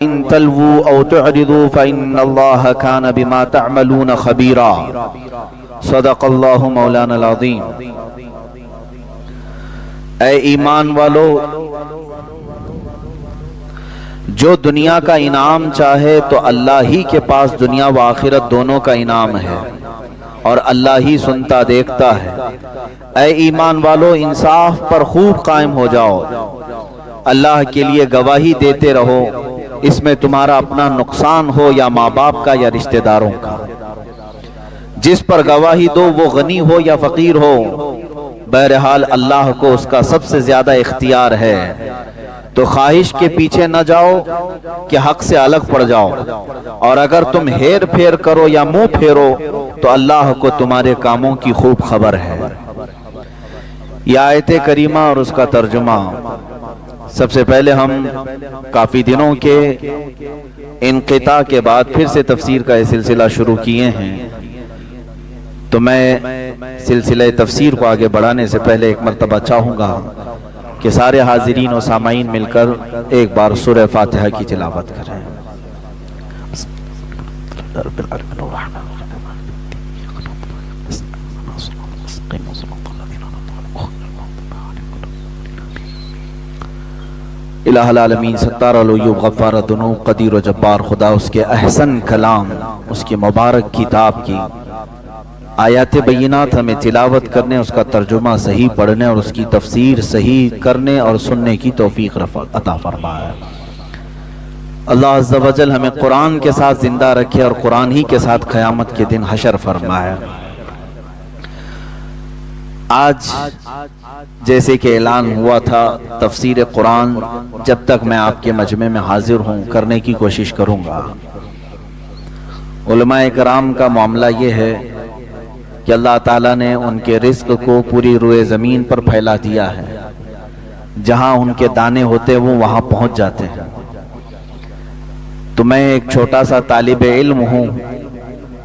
إن تلووا أو تعرضوا فإن الله كان بما تعملون خبيرا صدق اللہ مولانا العظیم۔ اے ایمان والو، جو دنیا کا انعام چاہے تو اللہ ہی کے پاس دنیا و آخرت دونوں کا انعام ہے اور اللہ ہی سنتا دیکھتا ہے۔ اے ایمان والو، انصاف پر خوب قائم ہو جاؤ، اللہ کے لیے گواہی دیتے رہو، اس میں تمہارا اپنا نقصان ہو یا ماں باپ کا یا رشتہ داروں کا۔ جس پر گواہی دو وہ غنی ہو یا فقیر ہو، بہرحال اللہ کو اس کا سب سے زیادہ اختیار ہے، تو خواہش کے پیچھے نہ جاؤ کہ حق سے الگ پڑ جاؤ، اور اگر تم ہیر پھیر کرو یا منہ پھیرو تو اللہ کو تمہارے کاموں کی خوب خبر ہے۔ یہ آیت کریمہ اور اس کا ترجمہ سب سے پہلے ہم کافی دنوں کے انقطاع کے بعد پھر سے تفسیر کا یہ سلسلہ شروع کیے ہیں، تو میں سلسلہ تفسیر کو آگے بڑھانے سے پہلے ایک مرتبہ چاہوں گا کہ سارے حاضرین و سامعین مل کر ایک بار سورہ فاتحہ کی تلاوت کریں۔ الہ العالمین، ستار العیوب، غفار الذنوب، قدیر و جبار خدا اس کے احسن کلام، اس کی مبارک کتاب کی آیات بینات ہمیں تلاوت کرنے، اس کا ترجمہ صحیح پڑھنے اور اس کی تفسیر صحیح کرنے اور سننے کی توفیق عطا فرمائے۔ اللہ عز و جل ہمیں قرآن کے ساتھ زندہ رکھے اور قرآن ہی کے ساتھ قیامت کے دن حشر فرمائے۔ آج جیسے کہ اعلان ہوا تھا، تفسیر قرآن جب تک میں آپ کے مجمع میں حاضر ہوں کرنے کی کوشش کروں گا۔ علماء کرام کا معاملہ یہ ہے کہ اللہ تعالیٰ نے ان کے رزق کو پوری روئے زمین پر پھیلا دیا ہے، جہاں ان کے دانے ہوتے وہ وہاں پہنچ جاتے ہیں۔ تو میں ایک چھوٹا سا طالب علم ہوں،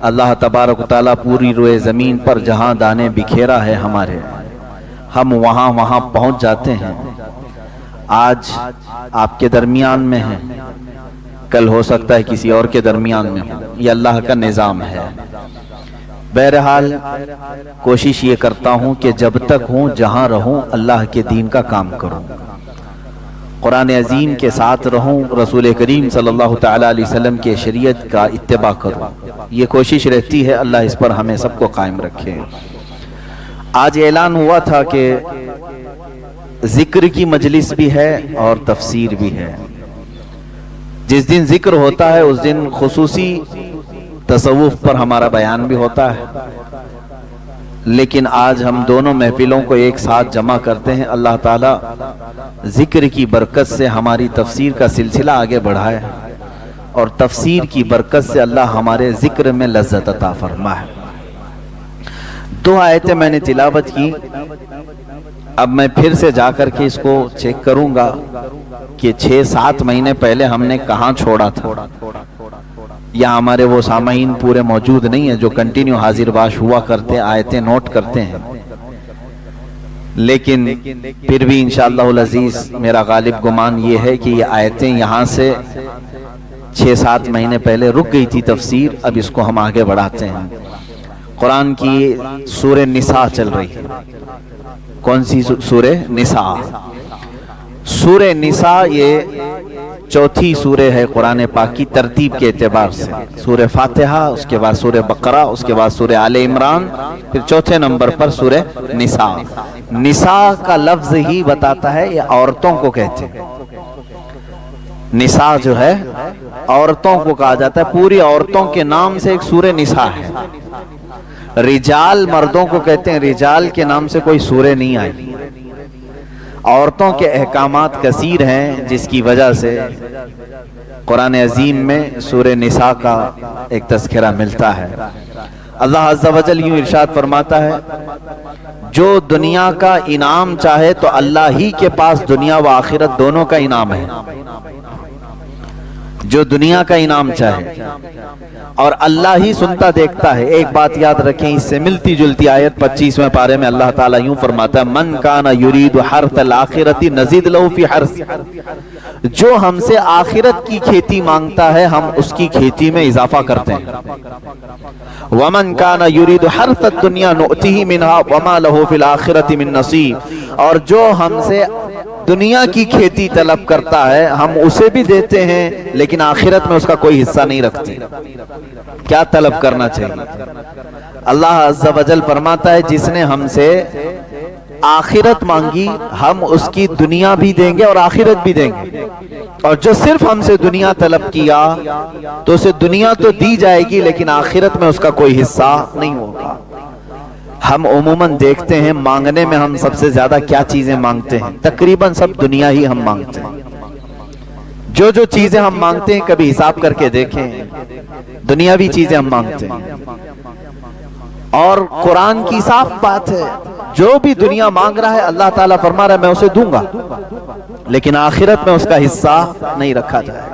اللہ تبارک و تعالیٰ پوری روئے زمین پر جہاں دانے بکھیرا ہے ہمارے، ہم وہاں پہنچ جاتے ہیں۔ آج آپ کے درمیان میں ہیں، کل ہو سکتا ہے کسی اور کے درمیان میں ہوں، یہ اللہ کا نظام ہے۔ بہرحال کوشش یہ کرتا ہوں کہ جب تک ہوں جہاں رہوں اللہ کے دین کا کام کروں، قرآن عظیم کے ساتھ رہوں، رسول کریم صلی اللہ تعالیٰ علیہ وسلم کے شریعت کا اتباع کروں، یہ کوشش رہتی ہے۔ اللہ اس پر ہمیں سب کو قائم رکھے۔ آج اعلان ہوا تھا کہ ذکر کی مجلس بھی ہے اور تفسیر بھی ہے۔ جس دن ذکر ہوتا ہے اس دن خصوصی تصوف پر ہمارا بیان بھی ہوتا ہے، لیکن آج ہم دونوں محفلوں کو ایک ساتھ جمع کرتے ہیں۔ اللہ تعالیٰ ذکر کی برکت سے ہماری تفسیر کا سلسلہ آگے بڑھائے اور تفسیر کی برکت سے اللہ ہمارے ذکر میں لذت عطا فرمائے۔ دو آیتیں میں نے تلاوت کی، اب میں پھر سے جا کر کے اس کو چیک کروں گا کہ 6-7 مہینے پہلے ہم نے کہاں چھوڑا تھا، یا ہمارے وہ سامعین پورے موجود نہیں ہیں جو کنٹینیو حاضر باش ہوا کرتے، آیتیں نوٹ کرتے ہیں، لیکن پھر بھی انشاءاللہ العزیز میرا غالب گمان یہ ہے کہ یہ آیتیں یہاں سے 6-7 مہینے پہلے رک گئی تھی تفسیر، اب اس کو ہم آگے بڑھاتے ہیں۔ قرآن کی سورہ نساء چل رہی ہے۔ کون سی سورہ؟ نساء۔ سورہ نساء یہ چوتھی سورہ ہے قرآن پاک کی ترتیب کے اعتبار سے۔ سورہ فاتحہ، اس کے بعد سورہ بقرہ، اس کے بعد سورہ آل عمران، پھر چوتھے نمبر پر سورہ نساء۔ نساء کا لفظ ہی بتاتا ہے یہ عورتوں کو کہتے ہیں۔ نساء جو ہے عورتوں کو کہا جاتا ہے، پوری عورتوں کے نام سے ایک سورہ نساء ہے۔ رجال مردوں کو کہتے ہیں، رجال کے نام سے کوئی سورہ نہیں آئی۔ عورتوں کے احکامات کثیر ہیں، جس کی وجہ سے قرآن عظیم میں سورہ نساء کا ایک تذکرہ ملتا ہے۔ اللہ عز و جل یوں ارشاد فرماتا ہے، جو دنیا کا انعام چاہے تو اللہ ہی کے پاس دنیا و آخرت دونوں کا انعام ہے۔ جو دنیا کا انعام چاہے اور اللہ ہی سنتا دیکھتا ہے۔ ایک بات یاد رکھیں، اس سے ملتی جلتی آیت 25ویں پارے میں اللہ تعالیٰ یوں فرماتا ہے، من کان یرید حرث الآخرۃ نزید لہ فی حرث، جو ہم سے آخرت کی کھیتی مانگتا ہے ہم اس کی کھیتی میں اضافہ کرتے ہیں۔ ومن کان یرید حرث الدنیا نؤتہ منہا وما لہ فی الآخرۃ من نصیب، اور جو ہم سے دنیا کی کھیتی طلب کرتا ہے ہم اسے بھی دیتے ہیں لیکن آخرت میں اس کا کوئی حصہ نہیں رکھتے۔ کیا طلب کرنا چاہیے؟ اللہ عز و جل فرماتا ہے جس نے ہم سے آخرت مانگی ہم اس کی دنیا بھی دیں گے اور آخرت بھی دیں گے، اور جو صرف ہم سے دنیا طلب کیا تو اسے دنیا تو دی جائے گی لیکن آخرت میں اس کا کوئی حصہ نہیں ہوگا۔ ہم عموماً دیکھتے ہیں مانگنے میں ہم سب سے زیادہ کیا چیزیں مانگتے ہیں؟ تقریباً سب دنیا ہی ہم مانگتے ہیں۔ جو چیزیں ہم مانگتے ہیں کبھی حساب کر کے دیکھیں، دنیاوی چیزیں ہم مانگتے ہیں، اور قرآن کی صاف بات ہے جو بھی دنیا مانگ رہا ہے اللہ تعالیٰ فرما رہا ہے میں اسے دوں گا لیکن آخرت میں اس کا حصہ نہیں رکھا جائے گا۔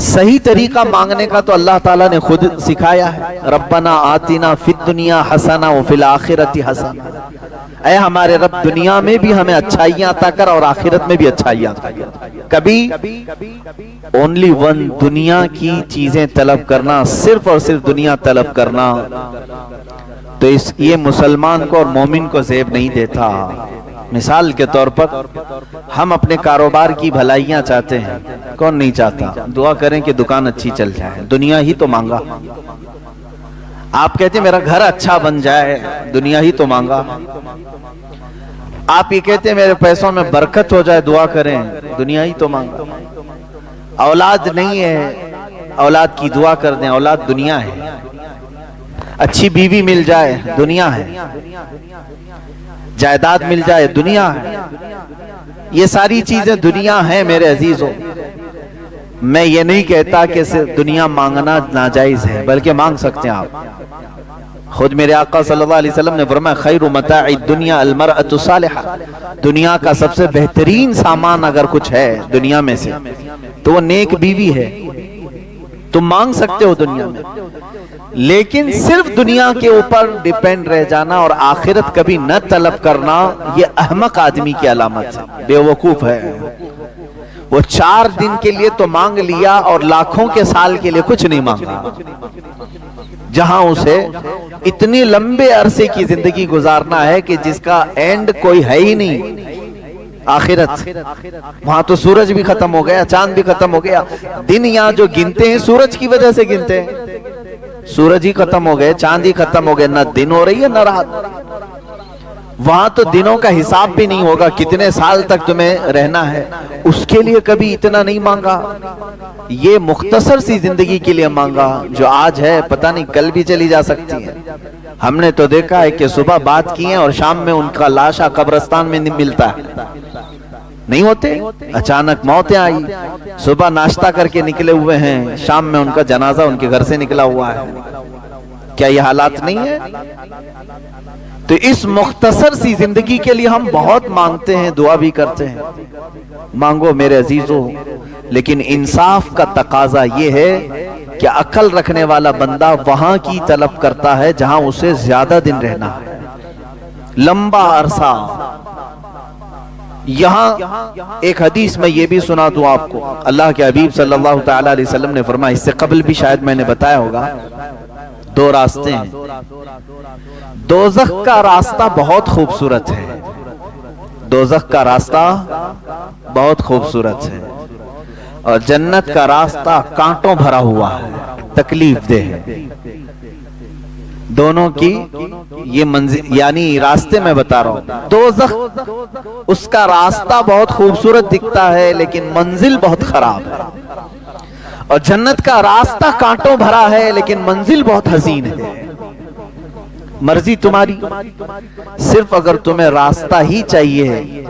صحیح طریقہ مانگنے کا تو اللہ تعالیٰ نے خود سکھایا ہے، ربنا آتنا فی الدنیا حسنہ وفی الآخرۃ حسنہ، اے ہمارے رب دنیا میں بھی ہمیں اچھائیاں عطا کر اور آخرت میں بھی اچھائیاں عطا کر۔ کبھی اونلی ون دنیا کی چیزیں طلب کرنا، صرف اور صرف دنیا طلب کرنا، تو یہ مسلمان کو اور مومن کو زیب نہیں دیتا۔ مثال کے طور پر ہم اپنے کاروبار کی بھلائیاں چاہتے ہیں، کون نہیں چاہتا؟ دعا کریں کہ دکان اچھی چل جائے، دنیا ہی تو مانگا۔ آپ کہتے ہیں میرا گھر اچھا بن جائے، دنیا ہی تو مانگا۔ آپ یہ کہتے ہیں میرے پیسوں میں برکت ہو جائے، دعا کریں، دنیا ہی تو مانگا۔ اولاد نہیں ہے، اولاد کی دعا کر دیں، اولاد دنیا ہے۔ اچھی بیوی مل جائے، دنیا ہے۔ جائیداد مل جائے، دنیا ہے۔ یہ ساری چیزیں دنیا ہیں میرے عزیزوں۔ میں یہ نہیں کہتا کہ صرف دنیا مانگنا ناجائز ہے، بلکہ مانگ سکتے ہیں آپ۔ خود میرے آقا صلی اللہ علیہ وسلم نے فرمایا خیر متاع الدنیا المرأة الصالحہ، دنیا کا سب سے بہترین سامان اگر کچھ ہے دنیا میں سے تو وہ نیک بیوی ہے۔ تم مانگ سکتے ہو دنیا میں، لیکن صرف دنیا کے اوپر ڈیپینڈ رہ جانا اور آخرت کبھی نہ طلب کرنا یہ احمق آدمی کی علامت ہے، بے وقوف ہے۔ وہ 4 دن کے لیے تو مانگ لیا اور لاکھوں کے سال کے لیے کچھ نہیں مانگا، جہاں اسے اتنی لمبے عرصے کی زندگی گزارنا ہے کہ جس کا اینڈ کوئی ہے ہی نہیں، آخرت۔ وہاں تو سورج بھی ختم ہو گیا، چاند بھی ختم ہو گیا۔ دن یہاں جو گنتے ہیں سورج کی وجہ سے گنتے ہیں، سورج ہی ختم ہو گئے، چاند ہی ختم ہو گئے، نہ دن ہو رہی ہے نہ رات۔ وہاں تو دنوں کا حساب بھی نہیں ہوگا، کتنے سال تک تمہیں رہنا ہے، اس کے لیے کبھی اتنا نہیں مانگا۔ یہ مختصر سی زندگی کے لیے مانگا جو آج ہے پتہ نہیں کل بھی چلی جا سکتی ہے۔ ہم نے تو دیکھا ہے کہ صبح بات کی ہیں اور شام میں ان کا لاشا قبرستان میں ملتا ہے، نہیں ہوتے؟ اچانک موتیں آئی، صبح ناشتہ کر کے نکلے ہوئے ہیں، شام میں ان کا جنازہ ان کے گھر سے نکلا ہوا ہے۔ کیا یہ حالات نہیں ہے؟ تو اس مختصر سی زندگی کے لیے ہم بہت مانگتے ہیں، دعا بھی کرتے ہیں۔ مانگو میرے عزیزوں، لیکن انصاف کا تقاضا یہ ہے کہ عقل رکھنے والا بندہ وہاں کی طلب کرتا ہے جہاں اسے زیادہ دن رہنا ہے، لمبا عرصہ۔ یہاں ایک حدیث میں یہ بھی سنا دوں آپ کو، اللہ کے حبیب صلی اللہ تعالی علیہ وسلم نے فرمایا، اس سے قبل بھی شاید میں نے بتایا ہوگا، 2 راستے ہیں۔ دوزخ کا راستہ بہت خوبصورت ہے، دوزخ کا راستہ بہت خوبصورت ہے، اور جنت کا راستہ کانٹوں بھرا ہوا ہے، تکلیف دہ ہے۔ دونوں کی یہ منزل، یعنی راستے میں بتا رہا ہوں، دوزخ اس کا راستہ بہت خوبصورت دکھتا ہے لیکن منزل بہت خراب ہے، اور جنت کا راستہ کانٹوں بھرا ہے لیکن منزل بہت حسین ہے۔ مرضی تمہاری، صرف اگر تمہیں راستہ ہی چاہیے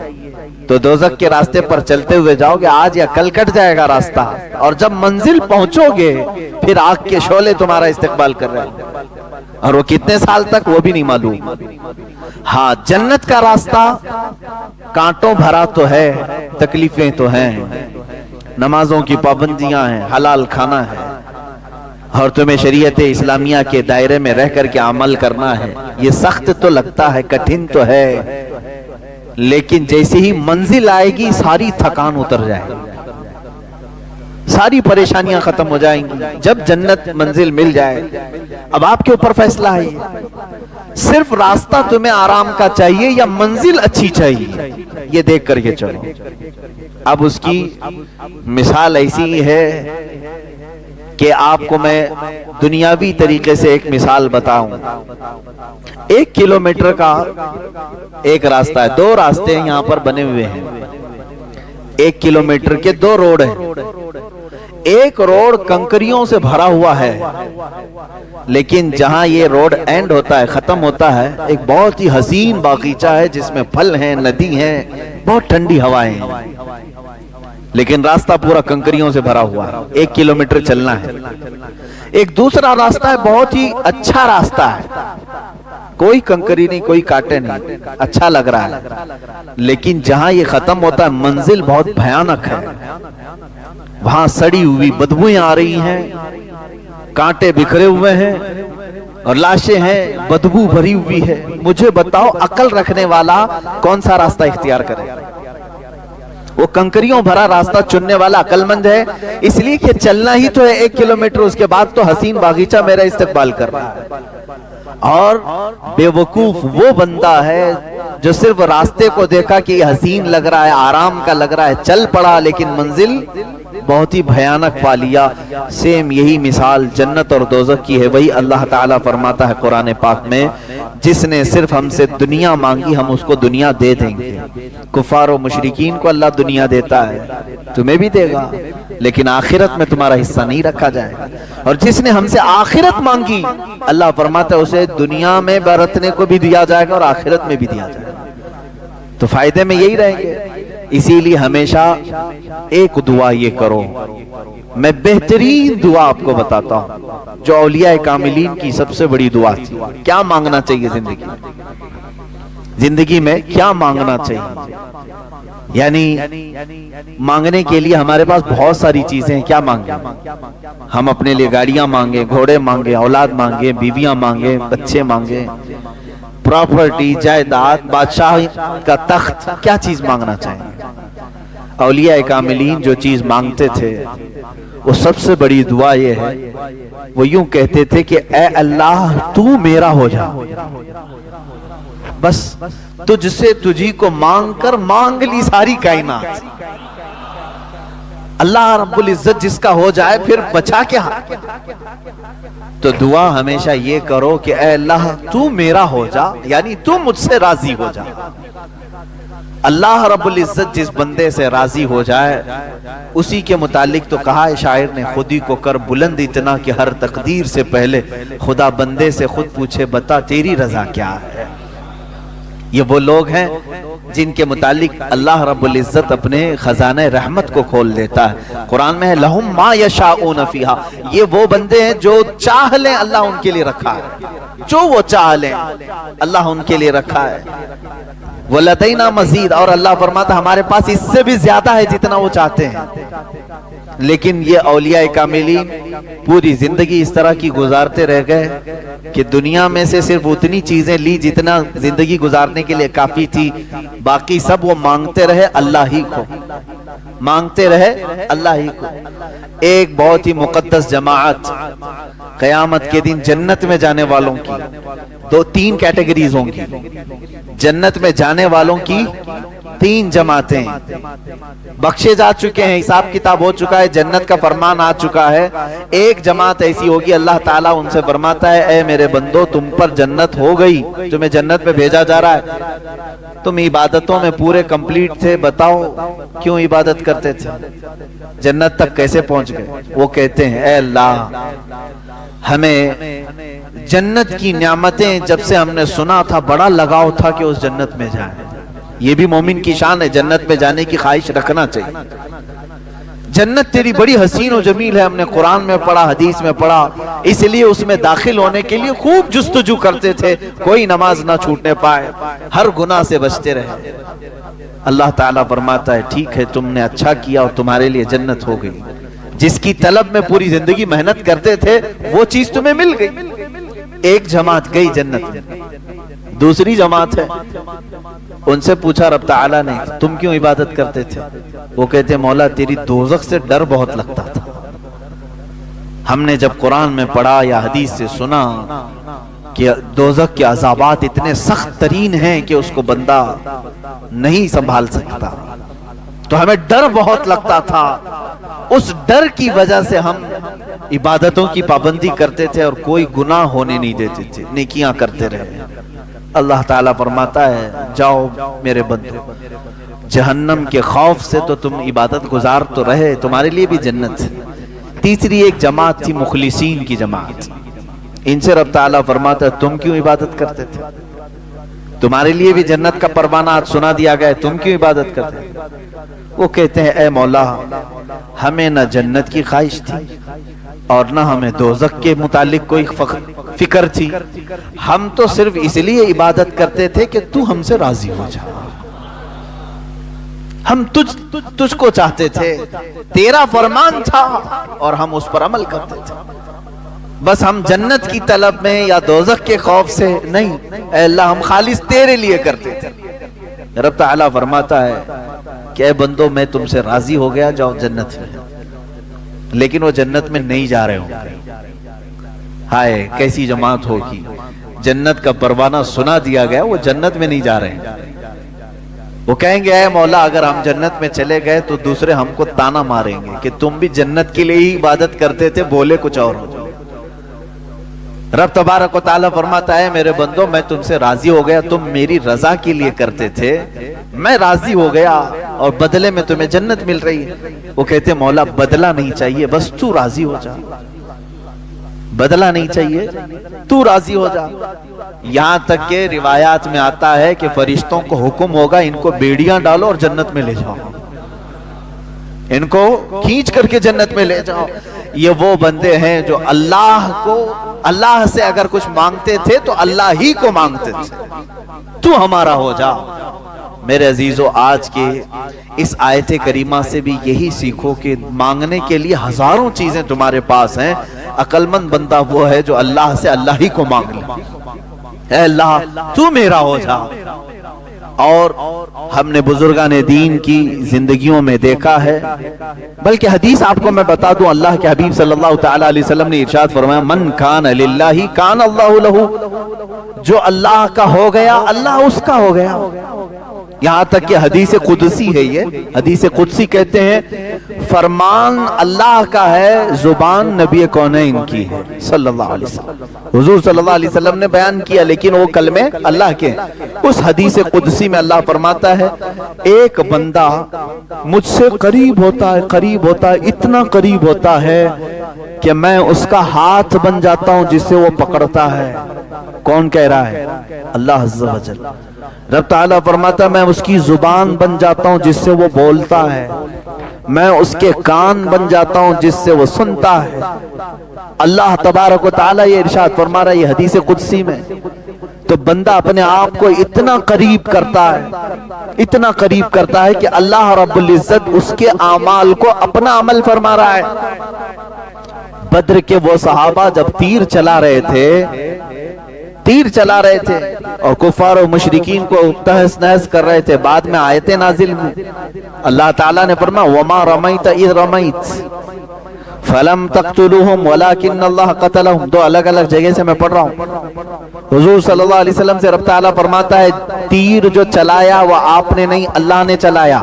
تو دوزخ کے راستے پر چلتے ہوئے جاؤ گے، آج یا کل کٹ جائے گا راستہ، اور جب منزل پہنچو گے پھر آگ کے شعلے تمہارا استقبال کر رہے ہیں، اور وہ کتنے سال تک وہ بھی نہیں معلوم۔ ہاں، جنت کا راستہ کانٹوں بھرا تو ہے، تکلیفیں تو ہیں، نمازوں کی پابندیاں ہیں، حلال کھانا ہے، اور تمہیں شریعت اسلامیہ کے دائرے میں رہ کر کے عمل کرنا ہے۔ یہ سخت تو لگتا ہے، کٹھن تو ہے، لیکن جیسے ہی منزل آئے گی ساری تھکان اتر جائے گی، ساری پریشانیاں ختم ہو جائیں گی۔ جب جنت منزل مل جائے، اب آپ کے اوپر فیصلہ ہے، صرف راستہ تمہیں آرام کا چاہیے یا منزل اچھی چاہیے، یہ دیکھ کر کے چلو۔ اب اس کی مثال ایسی ہے کہ آپ کو میں دنیاوی طریقے سے ایک مثال بتاؤں۔ 1 کلومیٹر کا ایک راستہ ہے، 2 راستے یہاں پر بنے ہوئے ہیں، 1 کلومیٹر کے 2 روڈ ہیں۔ ایک روڈ کنکریوں سے بھرا ہوا ہے، لیکن جہاں یہ روڈ اینڈ ہوتا ہے، ختم ہوتا ہے، ایک بہت ہی حسین باغیچہ ہے جس میں پھل ہیں، ندی ہیں، بہت ٹھنڈی ہوائیں ہیں، لیکن راستہ پورا کنکریوں سے بھرا ہوا ہے، 1 کلومیٹر چلنا ہے۔ ایک دوسرا راستہ ہے، بہت ہی اچھا راستہ ہے، کوئی کنکری نہیں، کوئی کانٹے نہیں، اچھا لگ رہا ہے، لیکن جہاں یہ ختم ہوتا ہے منزل بہت بھیانک ہے، وہاں سڑی ہوئی بدبوئیں آ رہی ہیں، کانٹے بکھرے ہوئے ہیں اور لاشیں ہیں، بدبو بھری ہوئی ہے۔ مجھے بتاؤ عقل رکھنے والا کون سا راستہ اختیار کرے؟ وہ کنکریوں بھرا راستہ چننے والا عقل مند ہے، اس لیے کہ چلنا ہی تو ہے 1 کلومیٹر، اس کے بعد تو حسین باغیچہ میرا استقبال کر رہا ہے۔ اور بے وقوف وہ بندہ ہے جو صرف راستے کو دیکھا کہ یہ حسین لگ رہا ہے، آرام کا لگ رہا ہے، چل پڑا، لیکن منزل بہت ہی بھیانک پا لیا۔ سیم یہی مثال جنت اور دوزخ کی ہے۔ وہی اللہ تعالیٰ فرماتا ہے قرآن پاک میں، جس نے صرف ہم سے دنیا مانگی ہم اس کو دنیا دے دیں گے۔ کفار و مشرکین کو اللہ دنیا دیتا ہے، تمہیں بھی دے گا، لیکن آخرت میں تمہارا حصہ نہیں رکھا جائے گا۔ اور جس نے ہم سے آخرت مانگی، اللہ فرماتا ہے اسے دنیا میں برتنے کو بھی دیا جائے گا اور آخرت میں بھی دیا جائے گا، تو فائدے میں یہی رہیں گے۔ اسی لیے ہمیشہ ایک دعا یہ کرو، میں بہترین دعا آپ کو بتاتا ہوں جو اولیاء کاملین کی سب سے بڑی دعا تھی۔ کیا مانگنا چاہیے زندگی میں کیا مانگنا چاہیے؟ یعنی مانگنے کے لیے ہمارے پاس بہت ساری چیزیں ہیں، کیا مانگیں؟ ہم اپنے لیے گاڑیاں مانگیں، گھوڑے مانگیں، اولاد مانگیں، بیویاں مانگیں، بچے مانگیں، پراپرٹی، جائیداد، بادشاہ کا تخت، کیا چیز مانگنا چاہیں؟ اولیاء کاملین جو چیز مانگتے تھے وہ سب سے بڑی دعا یہ ہے، وہ یوں کہتے تھے کہ اے اللہ تو میرا ہو جا، بس تجھ سے تجھی کو مانگ کر مانگ لی ساری کائنات۔ اللہ رب العزت جس کا ہو جائے پھر بچا کیا؟ تو دعا ہمیشہ یہ کرو کہ اے اللہ تو میرا ہو جا، یعنی تو مجھ سے راضی ہو جا۔ اللہ رب العزت جس بندے سے راضی ہو جائے اسی کے متعلق تو کہا ہے شاعر نے، خودی کو کر بلند اتنا کہ ہر تقدیر سے پہلے خدا بندے سے خود پوچھے بتا تیری رضا کیا ہے۔ یہ وہ لوگ ہیں جن کے متعلق اللہ رب العزت اپنے خزانہ رحمت کو کھول دیتا ہے۔ قرآن میں ہے لہم ما یشاؤون فیہا، یہ وہ بندے ہیں جو چاہ لیں اللہ ان کے لیے رکھا ہے، جو وہ چاہ لیں اللہ ان کے لیے رکھا ہے۔ وَلَدَيْنَا مزید، اور اللہ فرماتا ہمارے پاس اس سے بھی زیادہ ہے جتنا وہ چاہتے ہیں۔ لیکن یہ اولیاء کاملین پوری زندگی اس طرح کی گزارتے رہ گئے کہ دنیا میں سے صرف اتنی چیزیں لی جتنا زندگی گزارنے کے لیے کافی تھی، باقی سب وہ مانگتے رہے اللہ ہی کو، مانگتے رہے اللہ ہی کو۔ ایک بہت ہی مقدس جماعت قیامت کے دن جنت میں جانے والوں کی 3 کیٹیگریز ہوں گی۔ جنت میں جانے والوں کی 3 جماعتیں بخشے جا چکے ہیں، حساب کتاب ہو چکا ہے، جنت کا فرمان آ چکا ہے۔ ایک جماعت ایسی ہوگی اللہ تعالیٰ ان سے فرماتا ہے اے میرے بندو تم پر جنت ہو گئی، تمہیں جنت میں بھیجا جا رہا ہے، تم عبادتوں میں پورے کمپلیٹ تھے، بتاؤ کیوں عبادت کرتے تھے، جنت تک کیسے پہنچ گئے؟ وہ کہتے ہیں اے اللہ ہمیں جنت کی نعمتیں جب سے ہم نے سنا تھا بڑا لگاؤ تھا کہ اس جنت میں جائیں۔ یہ بھی مومن کی شان ہے، جنت میں جانے کی خواہش رکھنا چاہیے، جنت تیری بڑی حسین و جمیل ہے، ہم نے قرآن میں پڑھا، حدیث میں پڑھا، اس لیے اس میں داخل ہونے کے لیے خوب جستجو کرتے تھے، کوئی نماز نہ چھوٹنے پائے، ہر گناہ سے بچتے رہے۔ اللہ تعالیٰ فرماتا ہے ٹھیک ہے، تم نے اچھا کیا اور تمہارے لیے جنت ہو گئی، جس کی طلب میں پوری زندگی محنت کرتے تھے وہ چیز تمہیں مل گئی۔ ایک جماعت گئی جنت میں، دوسری جماعت ہے، ان سے پوچھا رب تعالیٰ نے تم کیوں عبادت کرتے تھے؟ وہ کہتے مولا تیری دوزخ سے ڈر بہت لگتا تھا، ہم نے جب قرآن میں پڑھا یا حدیث سے سنا کہ دوزخ کے عذابات اتنے سخت ترین ہیں کہ اس کو بندہ نہیں سنبھال سکتا، تو ہمیں ڈر بہت لگتا تھا، اس ڈر کی وجہ سے ہم عبادتوں کی پابندی کرتے تھے اور کوئی گناہ ہونے نہیں دیتے تھے، نیکیاں کرتے رہے۔ اللہ تعالیٰ فرماتا ہے جاؤ میرے بندو، جہنم کے خوف سے تو تم عبادت گزار تو رہے، تمہارے لیے بھی جنت ہے۔ تیسری ایک جماعت تھی مخلصین کی جماعت، ان سے رب تعالیٰ فرماتا ہے تم کیوں عبادت کرتے تھے؟ تمہارے لیے بھی جنت کا پروانہ آج سنا دیا گیا، تم کیوں عبادت کرتے تھے؟ وہ کہتے ہیں اے مولا ہمیں نہ جنت کی خواہش تھی اور نہ ہمیں دوزخ کے متعلق کوئی فکر تھی، ہم تو صرف اس لیے عبادت کرتے تھے کہ تو ہم سے راضی ہو جا، ہم تجھ کو چاہتے تھے، تیرا فرمان تھا اور ہم اس پر عمل کرتے تھے، بس ہم جنت کی طلب میں یا دوزخ کے خوف سے نہیں، اے اللہ ہم خالص تیرے لیے کرتے تھے۔ رب تعالیٰ فرماتا ہے کہ اے بندو میں تم سے راضی ہو گیا، جاؤ جنت میں، لیکن وہ جنت میں نہیں جا رہے ہوں گے۔ ہائے کیسی جماعت ہوگی، جنت کا پروانہ سنا دیا گیا، وہ جنت میں نہیں جا رہے ہیں، وہ کہیں گے اے مولا اگر ہم جنت میں چلے گئے تو دوسرے ہم کو تانا ماریں گے کہ تم بھی جنت کے لیے ہی عبادت کرتے تھے، بولے کچھ اور ہو۔ رب تبارک و تعالیٰ فرماتا ہے میرے بندو میں تم سے راضی ہو گیا، تم میری رضا کے لیے کرتے تھے، میں راضی ہو گیا اور بدلے میں تمہیں جنت مل رہی ہے۔ وہ کہتے مولا بدلہ نہیں چاہیے، بس تو راضی ہو جا، بدلہ نہیں چاہیے، تو راضی ہو جا۔ یہاں تک کہ روایات میں آتا ہے کہ فرشتوں کو حکم ہوگا ان کو بیڑیاں ڈالو اور جنت میں لے جاؤ، ان کو کھینچ کر کے جنت میں لے جاؤ۔ یہ وہ بندے ہیں جو اللہ سے اگر کچھ مانگتے تھے تو اللہ ہی کو مانگتے تھے، تو ہمارا ہو جا۔ میرے عزیزو آج کے اس آیت کریمہ سے بھی یہی سیکھو کہ مانگنے کے لیے ہزاروں چیزیں تمہارے پاس ہیں، عقل مند بندہ وہ ہے جو اللہ سے اللہ ہی کو مانگ لے، اے اللہ تو میرا ہو جا۔ اور ہم نے بزرگان دین کی زندگیوں میں دیکھا ہے، بلکہ حدیث آپ کو میں بتا دوں، اللہ کے حبیب صلی اللہ تعالی علیہ وسلم نے ارشاد فرمایا من کان للہ کان اللہ لہ، جو اللہ کا ہو گیا اللہ اس کا ہو گیا۔ یہاں تک کہ حدیث قدسی ہے، یہ حدیث قدسی کہتے ہیں فرمان اللہ کا ہے، زبان نبی کونین کی ہے صلی اللہ علیہ وسلم، حضور صلی اللہ علیہ وسلم نے بیان کیا لیکن وہ کلمے اللہ کے۔ اس حدیث قدسی میں اللہ فرماتا ہے ایک بندہ مجھ سے قریب ہوتا ہے، اتنا قریب ہوتا ہے کہ میں اس کا ہاتھ بن جاتا ہوں جس سے وہ پکڑتا ہے۔ کون کہہ رہا ہے؟ اللہ عز و جل۔ رب تعالیٰ فرماتا ہے میں اس کی زبان بن جاتا ہوں جس سے وہ بولتا ہے، میں اس کے کان بن جاتا ہوں جس سے وہ سنتا ہے۔ اللہ تبارک و تعالیٰ یہ ارشاد فرما رہا ہے یہ حدیث قدسی میں۔ تو بندہ اپنے آپ کو اتنا قریب کرتا ہے، اتنا قریب کرتا ہے کہ اللہ رب العزت اس کے اعمال کو اپنا عمل فرما رہا ہے۔ بدر کے وہ صحابہ جب تیر چلا رہے تھے اور کفار و مشرکین کو تہس نہس کر رہے تھے، بعد میں آیتیں نازل ہوئی، اللہ تعالیٰ نے فرمایا وَمَا رَمَيْتَ إِذْ رَمَيْتَ فَلَمْ تَقْتُلُوهُمْ وَلَكِنَّ اللَّهَ قَتَلَهُمْ۔ دو الگ الگ جگہ سے میں پڑھ رہا ہوں۔ حضور صلی اللہ علیہ وسلم سے رب تعالیٰ فرماتا ہے تیر جو چلایا وہ آپ نے نہیں اللہ نے چلایا۔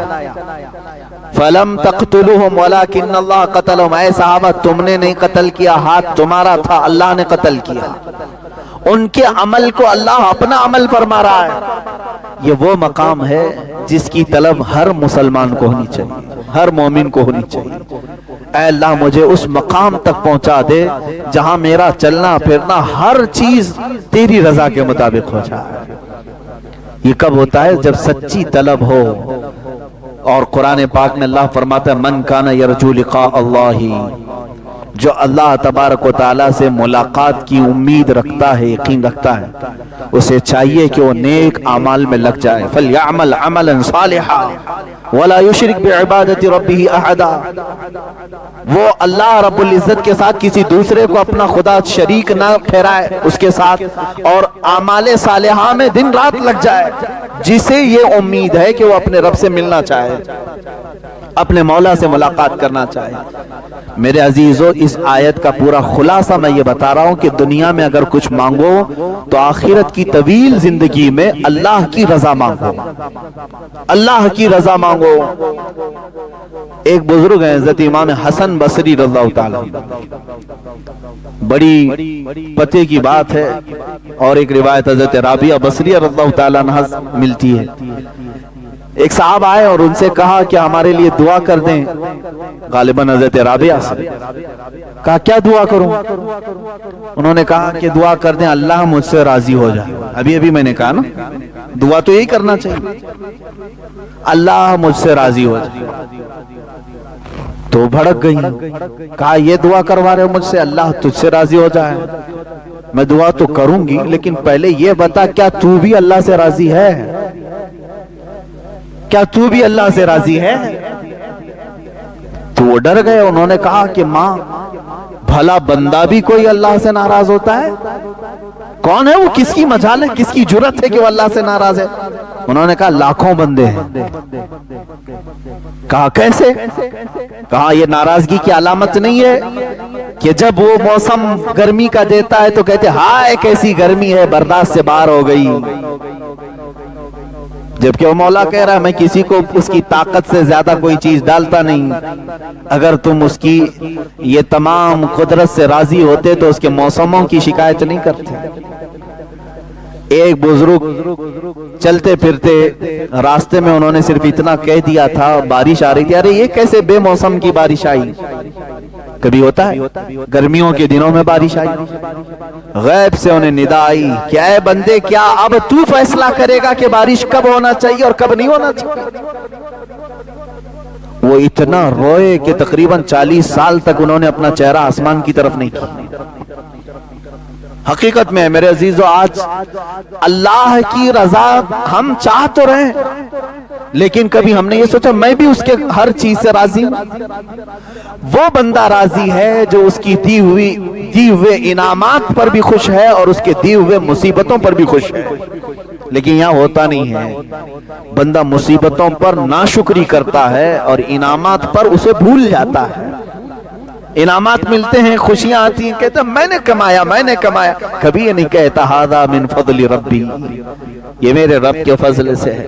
فَلَمْ تَقْتُلُوهُمْ وَلَكِنَّ اللَّهَ قَتَلَهُمْ، اے صحابہ تم نے نہیں قتل کیا، ہاتھ تمہارا تھا، اللہ نے قتل کیا۔ ان کے عمل کو اللہ اپنا عمل فرما رہا ہے۔ یہ وہ مقام ہے جس کی طلب ہر مسلمان کو ہونی چاہیے، ہر مومن کو ہونی چاہیے۔ اے اللہ مجھے اس مقام تک پہنچا دے جہاں میرا چلنا پھرنا ہر چیز تیری رضا کے مطابق ہو جائے۔ یہ کب ہوتا ہے؟ جب سچی طلب ہو اور قرآن پاک میں اللہ فرماتا ہے من کان یرجو لقاء اللہ، جو اللہ تبارک و تعالیٰ سے ملاقات کی امید رکھتا ہے، یقین رکھتا ہے، اسے چاہیے کہ وہ نیک اعمال میں لگ جائے. فَلْيَعْمَلْ عَمَلًا صَالِحًا وَلَا يُشْرِكْ بِعِبَادَةِ رَبِّهِ أَحَدًا. وہ اللہ رب العزت کے ساتھ کسی دوسرے کو اپنا خدا شریک نہ ٹھہرائے اس کے ساتھ، اور اعمال صالحہ میں دن رات لگ جائے، جسے یہ امید ہے کہ وہ اپنے رب سے ملنا چاہے، اپنے مولا سے ملاقات کرنا چاہے. میرے عزیزو، اس آیت کا پورا خلاصہ میں یہ بتا رہا ہوں کہ دنیا میں اگر کچھ مانگو تو آخرت کی طویل زندگی میں اللہ کی رضا مانگو، اللہ کی رضا مانگو. ایک بزرگ ہیں حضرت امام حسن بصری رضی اللہ تعالیٰ، بڑی پتے کی بات ہے، اور ایک روایت حضرت رابعہ بصریہ رضی اللہ تعالیٰ عنہ ملتی ہے. ایک صاحب آئے اور ان سے کہا کہ ہمارے لیے دعا کر دیں، غالباً حضرت رابعہ سے. کہا کیا دعا کروں؟ انہوں نے کہا کہ دعا کر دیں اللہ مجھ سے راضی ہو جائے. ابھی میں نے کہا نا، دعا تو یہی کرنا چاہیے، اللہ مجھ سے راضی ہو جائے. تو بھڑک گئی، کہا یہ دعا کروا رہے ہو مجھ سے اللہ تجھ سے راضی ہو جائے؟ میں دعا تو کروں گی، لیکن پہلے یہ بتا کیا تو بھی اللہ سے راضی ہے؟ کیا تو بھی اللہ سے راضی ہے؟ تو وہ ڈر گئے. انہوں نے کہا کہ ماں، بھلا بندہ بھی کوئی اللہ سے ناراض ہوتا ہے؟ کون ہے وہ؟ کس کی مجال ہے، کس کی جرت ہے کہ وہ اللہ سے ناراض ہے؟ انہوں نے کہا لاکھوں بندے ہیں. کہا کیسے؟ کہا یہ ناراضگی کی علامت نہیں ہے کہ جب وہ موسم گرمی کا دیتا ہے تو کہتے ہائے کیسی گرمی ہے، برداشت سے باہر ہو گئی، جبکہ وہ مولا کہہ رہا ہے میں کسی کو اس کی طاقت سے زیادہ کوئی چیز ڈالتا نہیں. اگر تم اس کی یہ تمام قدرت سے راضی ہوتے تو اس کے موسموں کی شکایت نہیں کرتے. ایک بزرگ چلتے پھرتے راستے میں انہوں نے صرف اتنا کہہ دیا تھا، بارش آ رہی تھی، ارے یہ کیسے بے موسم کی بارش آئی؟ کبھی ہوتا ہے گرمیوں کے دنوں میں بارش آئی. غیب سے انہیں ندا آئی کہ اے بندے، کیا اب تو فیصلہ کرے گا کہ بارش کب ہونا چاہیے اور کب نہیں ہونا چاہیے؟ وہ اتنا روئے کہ تقریباً 40 سال تک انہوں نے اپنا چہرہ آسمان کی طرف نہیں کیا. حقیقت میں میرے عزیزو، آج اللہ کی رضا ہم چاہ تو رہے، لیکن کبھی ہم نے یہ سوچا میں بھی اس کے ہر چیز سے راضی ہوں؟ وہ بندہ راضی ہے جو اس کی دی ہوئے انعامات پر بھی خوش ہے اور اس کے دی ہوئے مصیبتوں پر بھی خوش ہے. لیکن یہاں ہوتا نہیں ہے، بندہ مصیبتوں پر ناشکری کرتا ہے اور انعامات پر اسے بھول جاتا ہے. انعامات ملتے ہیں، خوشیاں آتی ہیں، کہتا میں نے کمایا، کبھی یہ نہیں کہتا ھذا من فضل ربی، یہ میرے رب کے فضل سے ہے.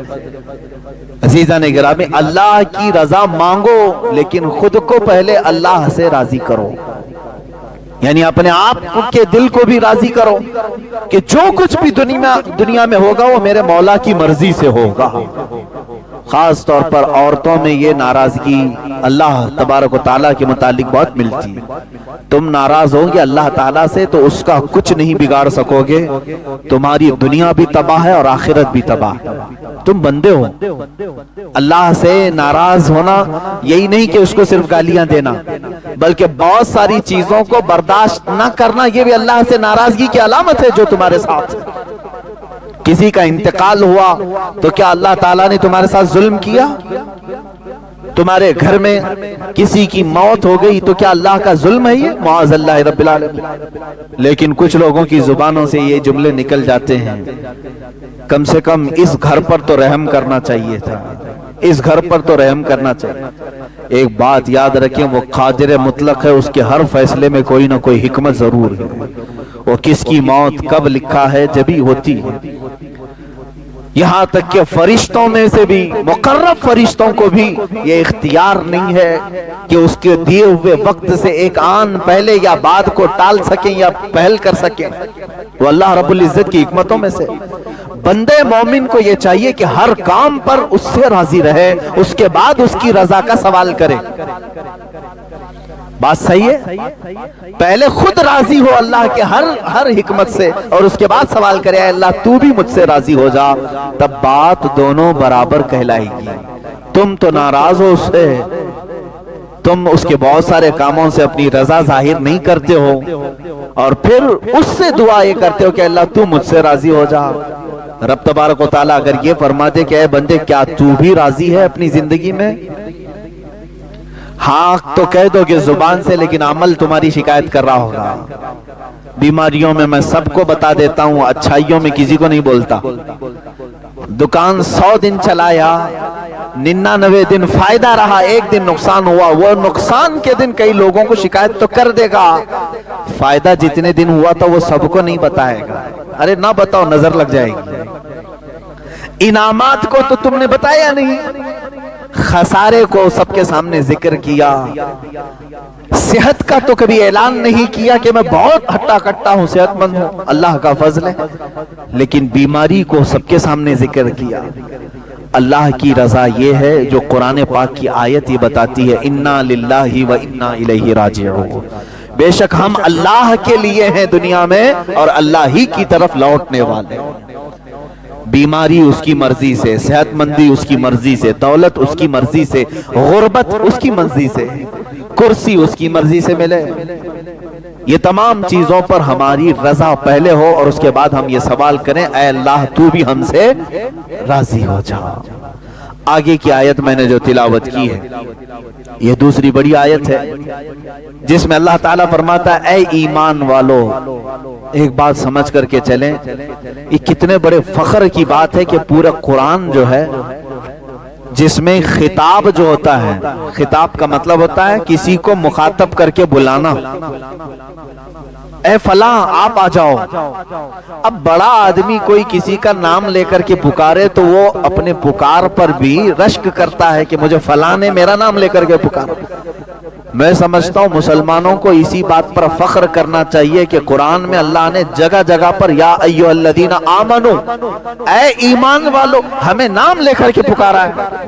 عزیزان گرامی، اللہ کی رضا مانگو، لیکن خود کو پہلے اللہ سے راضی کرو. یعنی اپنے آپ کے دل کو بھی راضی کرو کہ جو کچھ بھی دنیا میں ہوگا وہ میرے مولا کی مرضی سے ہوگا. خاص طور پر عورتوں میں یہ ناراضگی اللہ تبارک و تعالیٰ کے متعلق بہت ملتی ہے. تم ناراض ہوگے اللہ تعالیٰ سے تو اس کا کچھ نہیں بگاڑ سکو گے، تمہاری دنیا بھی تباہ ہے اور آخرت بھی تباہ ہے. تم بندے ہو، اللہ سے ناراض ہونا یہی نہیں کہ اس کو صرف گالیاں دینا، بلکہ بہت ساری چیزوں کو برداشت نہ کرنا یہ بھی اللہ سے ناراضگی کی علامت ہے. جو تمہارے ساتھ کسی کا انتقال ہوا تو کیا اللہ تعالیٰ نے تمہارے ساتھ ظلم کیا؟ تمہارے گھر میں کسی کی موت ہو گئی تو کیا اللہ کا ظلم ہے یہ؟ معاذ اللہ رب العالمین. لیکن کچھ لوگوں کی زبانوں سے یہ جملے نکل جاتے ہیں، کم سے کم اس گھر پر تو رحم کرنا چاہیے تھا، اس گھر پر تو رحم کرنا چاہیے. ایک بات یاد رکھیں، وہ قادر مطلق ہے، اس کے ہر فیصلے میں کوئی نہ کوئی حکمت ضرور ہے. وہ کس کی موت کب لکھا ہے جبھی ہوتی ہے. یہاں تک کہ فرشتوں میں سے بھی، مقرب فرشتوں کو بھی یہ اختیار نہیں ہے کہ اس کے دیے ہوئے وقت سے ایک آن پہلے یا بعد کو ٹال سکیں یا پہل کر سکیں. وہ اللہ رب العزت کی حکمتوں میں سے. بندے مومن کو یہ چاہیے کہ ہر کام پر اس سے راضی رہے، اس کے بعد اس کی رضا کا سوال کرے. بات صحیح ہے؟ پہلے خود راضی ہو اللہ کے ہر حکمت سے اور اس کے بعد سوال کرے اے اللہ تو بھی مجھ سے راضی ہو جا، تب بات دونوں برابر کہلائے گی. تم تو ناراض ہو اس سے، تم اس کے بہت سارے کاموں سے اپنی رضا ظاہر نہیں کرتے ہو، اور پھر اس سے دعا یہ کرتے ہو کہ اللہ تو مجھ سے راضی ہو جا۔ رب تبارک و تعالیٰ اگر یہ فرما دے کہ اے بندے کیا تو بھی راضی ہے اپنی زندگی میں؟ ہاں تو کہہ دو کہ زبان سے، لیکن عمل تمہاری شکایت کر رہا ہوگا۔ بیماریوں میں میں سب کو بتا دیتا ہوں، اچھائیوں میں کسی کو نہیں بولتا۔ دکان 100 دن چلایا، 99 دن فائدہ رہا، ایک دن نقصان ہوا، وہ نقصان کے دن کئی لوگوں کو شکایت تو کر دے گا، فائدہ جتنے دن ہوا تھا وہ سب کو نہیں بتائے گا۔ ارے نہ بتاؤ، نظر لگ جائے گی۔ انعامات کو تو تم نے بتایا نہیں، خسارے کو سب کے سامنے ذکر کیا، صحت کا تو کبھی اعلان نہیں کیا کہ میں بہت ہٹا کٹا ہوں، صحت مند ہوں، اللہ کا فضل ہے، لیکن بیماری کو سب کے سامنے ذکر کیا۔ اللہ کی رضا یہ ہے جو قرآن پاک کی آیت یہ بتاتی ہے، انا للہ و انا الیہ راجعون، بے شک ہم اللہ کے لیے ہیں دنیا میں اور اللہ ہی کی طرف لوٹنے والے۔ بیماری اس کی مرضی سے، صحت مندی اس کی مرضی سے، دولت اس کی مرضی سے، غربت اس کی مرضی سے، کرسی اس کی مرضی سے ملے، یہ تمام چیزوں پر ہماری رضا پہلے ہو، اور اس کے بعد ہم یہ سوال کریں اے اللہ تو بھی ہم سے راضی ہو جا۔ آگے کی آیت میں نے جو تلاوت کی ہے یہ دوسری بڑی آیت ہے جس میں اللہ تعالیٰ فرماتا ہے اے ایمان والو، ایک بات سمجھ کر کے چلیں، یہ کتنے بڑے فخر کی بات ہے کہ پورا قرآن جو ہے جس میں خطاب جو ہوتا ہے، خطاب کا مطلب ہوتا ہے کسی کو مخاطب کر کے بلانا، اے فلاں آپ آ جاؤ۔ اب بڑا آدمی کوئی کسی کا نام لے کر کے پکارے تو وہ اپنے پکار پر بھی رشک کرتا ہے کہ مجھے فلاں نے میرا نام لے کر کے پکارا۔ میں سمجھتا ہوں مسلمانوں کو اسی بات پر فخر کرنا چاہیے کہ قرآن میں اللہ نے جگہ جگہ پر یا ایھا الذین آمنو، اے ایمان والو، ہمیں نام لے کر کے پکارا ہے۔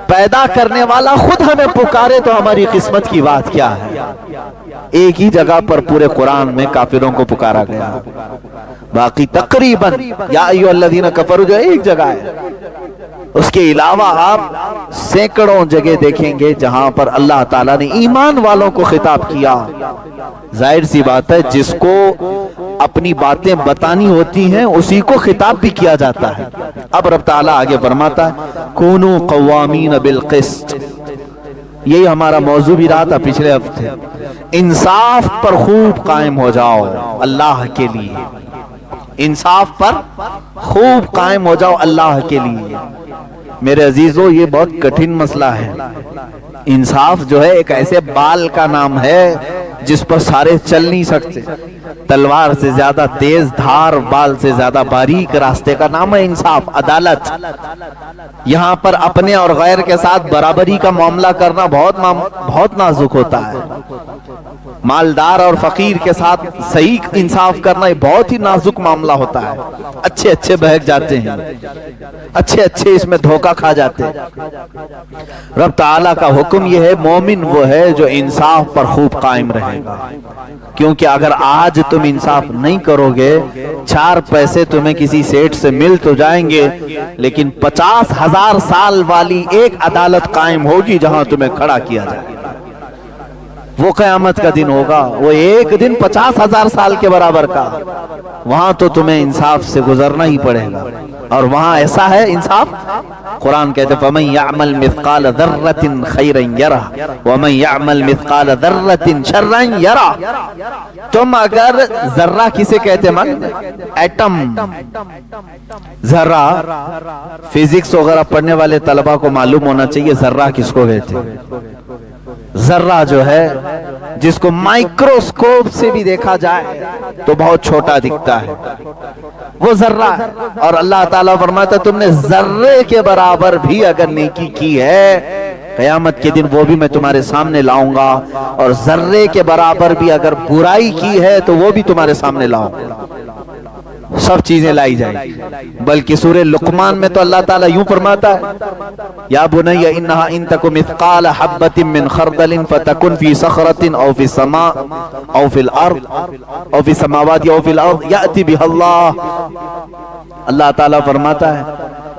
پیدا کرنے والا خود ہمیں پکارے تو ہماری قسمت کی بات کیا ہے۔ ایک ہی جگہ پر پورے قرآن میں کافروں کو پکارا گیا، باقی تقریباً یا ایھا الذین کفروا جو ایک جگہ ہے، اس کے علاوہ آپ سینکڑوں جگہ دیکھیں گے جہاں پر اللہ تعالیٰ نے ایمان والوں کو خطاب کیا۔ ظاہر سی بات ہے جس کو اپنی باتیں بتانی ہوتی ہیں اسی کو خطاب بھی کیا جاتا ہے۔ اب رب تعالیٰ آگے فرماتا ہے کونوا قوامین بالقسط، یہی ہمارا موضوع بھی رہا تھا پچھلے ہفتے، انصاف پر خوب قائم ہو جاؤ اللہ کے لیے، انصاف پر خوب قائم ہو جاؤ اللہ کے لیے۔ میرے عزیزو یہ بہت کٹھن مسئلہ ہے۔ انصاف جو ہے ایک ایسے بال کا نام ہے جس پر سارے چل نہیں سکتے، تلوار سے زیادہ تیز دھار، بال سے زیادہ باریک راستے کا نام ہے انصاف، عدالت۔ یہاں پر اپنے اور غیر کے ساتھ برابری کا معاملہ کرنا بہت نازک ہوتا ہے۔ مالدار اور فقیر کے ساتھ صحیح انصاف کرنا بہت ہی نازک معاملہ ہوتا ہے۔ اچھے اچھے بہک جاتے ہیں، اچھے اچھے اس میں دھوکہ کھا جاتے ہیں۔ رب تعالیٰ کا حکم یہ ہے مومن وہ ہے جو انصاف پر خوب قائم رہے گا، کیونکہ اگر آج تم انصاف نہیں کرو گے، 4 پیسے تمہیں کسی سیٹ سے مل تو جائیں گے، لیکن 50,000 سال والی ایک عدالت قائم ہوگی جہاں تمہیں کھڑا کیا جائے گا۔ وہ قیامت کا دن ہوگا، وہ ایک دن 50,000 سال کے برابر کا، وہاں تو تمہیں انصاف سے گزرنا ہی پڑے گا۔ اور وہاں ایسا ہے انصاف، قرآن کہتے ہیں فَمَن يَعْمَلْ مِثْقَالَ ذَرَّةٍ خَيْرًا يَرَهُ وَمَن يَعْمَلْ مِثْقَالَ ذَرَّةٍ شَرًّا يَرَهُ۔ تم اگر ذرہ کسے کہتے ہیں؟ ایٹم، ذرہ، فزکس وغیرہ پڑھنے والے طلبہ کو معلوم ہونا چاہیے ذرہ کس کو کہتے ہیں۔ ذرہ جو ہے جس کو مائکروسکوپ سے بھی دیکھا جائے تو بہت چھوٹا دکھتا ہے، وہ ذرہ ہے۔ اور اللہ تعالیٰ فرماتا ہے تم نے ذرے کے برابر بھی اگر نیکی کی ہے، قیامت کے دن وہ بھی میں تمہارے سامنے لاؤں گا، اور ذرے کے برابر بھی اگر برائی کی ہے تو وہ بھی تمہارے سامنے لاؤں گا۔ سب چیزیں لائی جائیں، بلکہ سورہ لقمان میں تو اللہ تعالیٰ یوں فرماتا ہے یا بنی انہا ان تک مثقال حبۃ من خردل فتکن فی صخرۃ او فی السماء او فی الارض او فی السماوات او فی الارض یأتی بها اللہ۔ اللہ تعالیٰ فرماتا ہے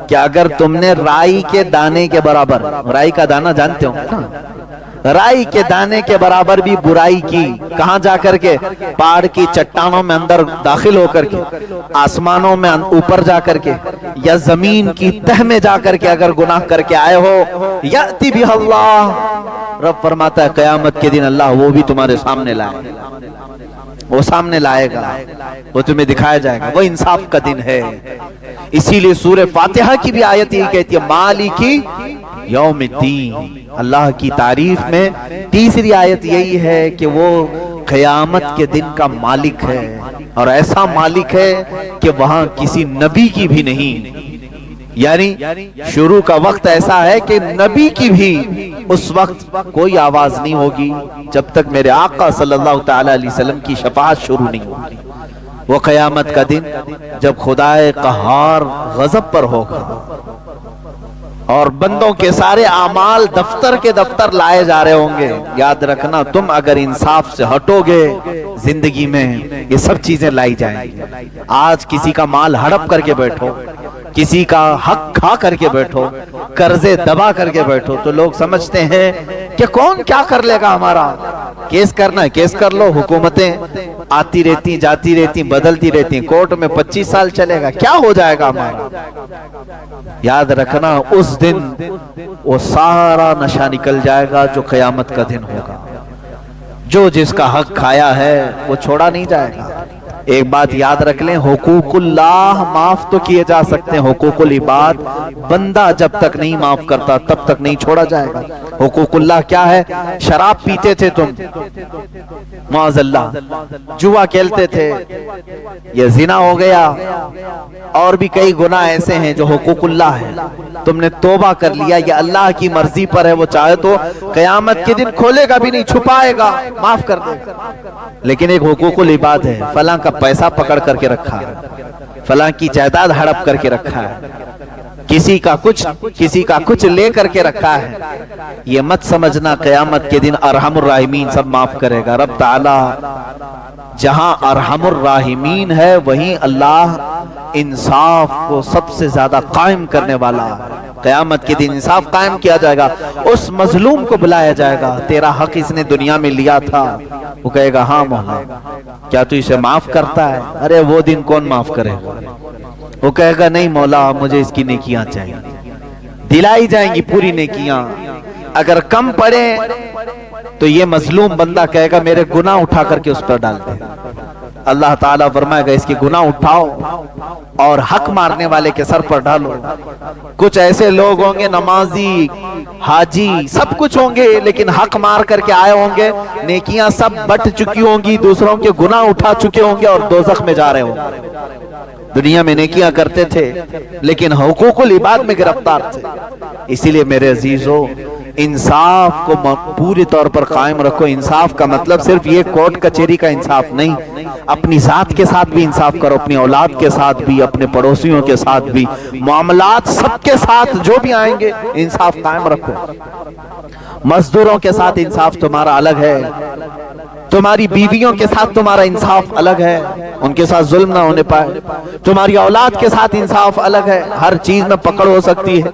کہ اگر تم نے رائی کے دانے کے برابر، رائی کا دانہ جانتے ہو نا، رائی کے دانے کے برابر بھی برائی کی، کہاں جا کر کے؟ پہاڑ کی چٹانوں میں اندر داخل ہو کر کے، آسمانوں میں اوپر جا کر کے، یا زمین کی تہ میں جا کر کے اگر گناہ کر کے آئے ہو، یأتی بہ اللہ، رب فرماتا ہے قیامت کے دن اللہ وہ بھی تمہارے سامنے لائے، وہ سامنے لائے گا، وہ تمہیں دکھایا جائے گا، وہ انصاف کا دن ہے۔ اسی لیے سورہ فاتحہ کی بھی آیت یہ کہتی ہے مالکی یوم الدین، اللہ کی تعریف میں تیسری آیت یہی ہے کہ وہ قیامت کے دن کا مالک ہے، اور ایسا مالک ہے کہ وہاں کسی نبی کی بھی نہیں، یعنی شروع کا وقت ایسا ہے کہ نبی کی بھی اس وقت کوئی آواز نہیں ہوگی جب تک میرے آقا صلی اللہ تعالی علیہ وسلم کی شفاعت شروع نہیں ہوگی۔ وہ قیامت کا دن جب خدائے قہار غضب پر ہوگا اور بندوں کے سارے اعمال دفتر کے دفتر لائے جا رہے ہوں گے، یاد رکھنا تم اگر انصاف سے ہٹو گے زندگی میں یہ سب چیزیں لائی جائیں گی۔ آج کسی کا مال ہڑپ کر کے بیٹھو، کسی کا حق کھا کر کے بیٹھو، قرضے دبا کر کے بیٹھو، تو لوگ سمجھتے ہیں کہ کون کیا کر لے گا ہمارا، کیس کرنا ہے کیس کر لو، حکومتیں آتی رہتی جاتی رہتی بدلتی رہتی، کورٹ میں 25 سال چلے گا، کیا ہو جائے گا ہمارا۔ یاد رکھنا اس دن وہ سارا نشہ نکل جائے گا جو قیامت کا دن ہوگا، جو جس کا حق کھایا ہے وہ چھوڑا نہیں جائے گا۔ ایک بات یاد رکھ لیں، حقوق اللہ معاف تو کیے جا سکتے ہیں، حقوق العباد بندہ جب تک نہیں معاف کرتا تب تک نہیں چھوڑا جائے گا۔ حقوق اللہ کیا ہے؟ شراب پیتے تھے تم، معاذ اللہ، جوا کھیلتے تھے، یہ زنا ہو گیا، اور بھی کئی گناہ ایسے ہیں جو حقوق اللہ ہے، تم نے توبہ کر لیا، یہ اللہ کی مرضی پر ہے، وہ چاہے تو قیامت کے دن کھولے گا بھی نہیں، چھپائے گا، معاف کر دے گا۔ لیکن ایک حقوق العباد ہے، فلاں کا پیسہ پکڑ کر کے رکھا ہے، فلاں کی جائیداد ہڑپ کر کے رکھا ہے، کسی کا کچھ لے کر کے رکھا ہے، یہ مت سمجھنا قیامت کے دن ارحم الراحمین سب معاف کرے گا۔ رب تعالی جہاں ارحم الراحمین ہے وہیں اللہ انصاف کو سب سے زیادہ قائم کرنے والا ہے۔ قیامت کے دن انصاف قائم کیا جائے گا، اس مظلوم کو بلایا جائے گا، تیرا حق اس نے دنیا میں لیا تھا، وہ کہے گا ہاں مولا، کیا تو اسے معاف کرتا ہے؟ ارے وہ دن کون معاف کرے گا؟ وہ کہے گا نہیں مولا مجھے اس کی نیکیاں چاہیے، دلائی جائیں گی پوری نیکیاں، اگر کم پڑے تو یہ مظلوم بندہ کہے گا میرے گناہ اٹھا کر کے اس پر ڈال دے، اللہ تعالیٰ فرمائے گا اس کے گناہ اٹھاؤ اور حق مارنے والے کے سر پر ڈالو۔ کچھ ایسے لوگ ہوں گے نمازی، حاجی، سب کچھ ہوں گے، لیکن حق مار کر کے آئے ہوں گے، نیکیاں سب بٹ چکی ہوں گی، دوسروں کے گناہ اٹھا چکے ہوں گے اور دوزخ میں جا رہے ہوں گے۔ دنیا میں نیکیاں کرتے تھے لیکن حقوق العباد میں گرفتار تھے۔ اسی لیے میرے عزیزو انصاف کو پوری طور پر قائم رکھو۔ انصاف کا مطلب صرف یہ کورٹ کچہری کا انصاف نہیں، اپنی ذات کے ساتھ بھی انصاف کرو، اپنی اولاد کے ساتھ بھی، اپنے پڑوسیوں کے ساتھ بھی، معاملات سب کے ساتھ جو بھی آئیں گے انصاف قائم رکھو۔ مزدوروں کے ساتھ انصاف تمہارا الگ ہے، تمہاری بیویوں کے ساتھ تمہارا انصاف الگ ہے، ان کے ساتھ ظلم نہ ہونے پائے، تمہاری اولاد کے ساتھ انصاف الگ ہے، ہر چیز میں پکڑ ہو سکتی ہے۔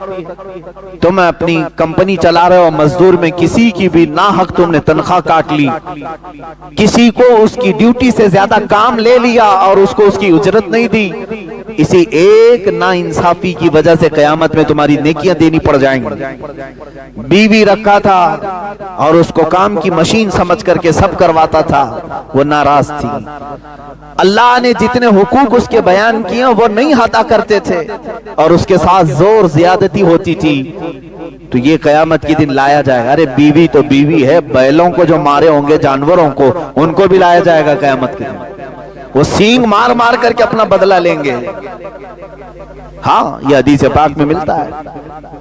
تم اپنی کمپنی چلا رہے ہو، مزدور میں کسی کی بھی ناحق تم نے تنخواہ کاٹ لی، کسی کو اس کی ڈیوٹی سے زیادہ کام لے لیا اور اس کو اس کی اجرت نہیں دی، اسی ایک نا انصافی کی وجہ سے قیامت میں تمہاری نیکیاں دینی پڑ جائیں گی۔ بیوی رکھا تھا اور اس کو کام کی مشین سمجھ کر کے سب کرواتا تھا، وہ ناراض تھی، اللہ نے جتنے حقوق اس کے بیان کیے وہ نہیں ادا کرتے تھے اور اس کے ساتھ زور زیادتی ہوتی تھی، تو یہ قیامت کے دن لایا جائے گا۔ ارے بیوی تو بیوی ہے، بیلوں کو جو مارے ہوں گے جانوروں کو ان کو بھی لایا جائے گا قیامت کے دن، وہ سینگ مار مار کر کے اپنا بدلہ لیں گے۔ ہاں یہ حدیث پاک میں ملتا ہے،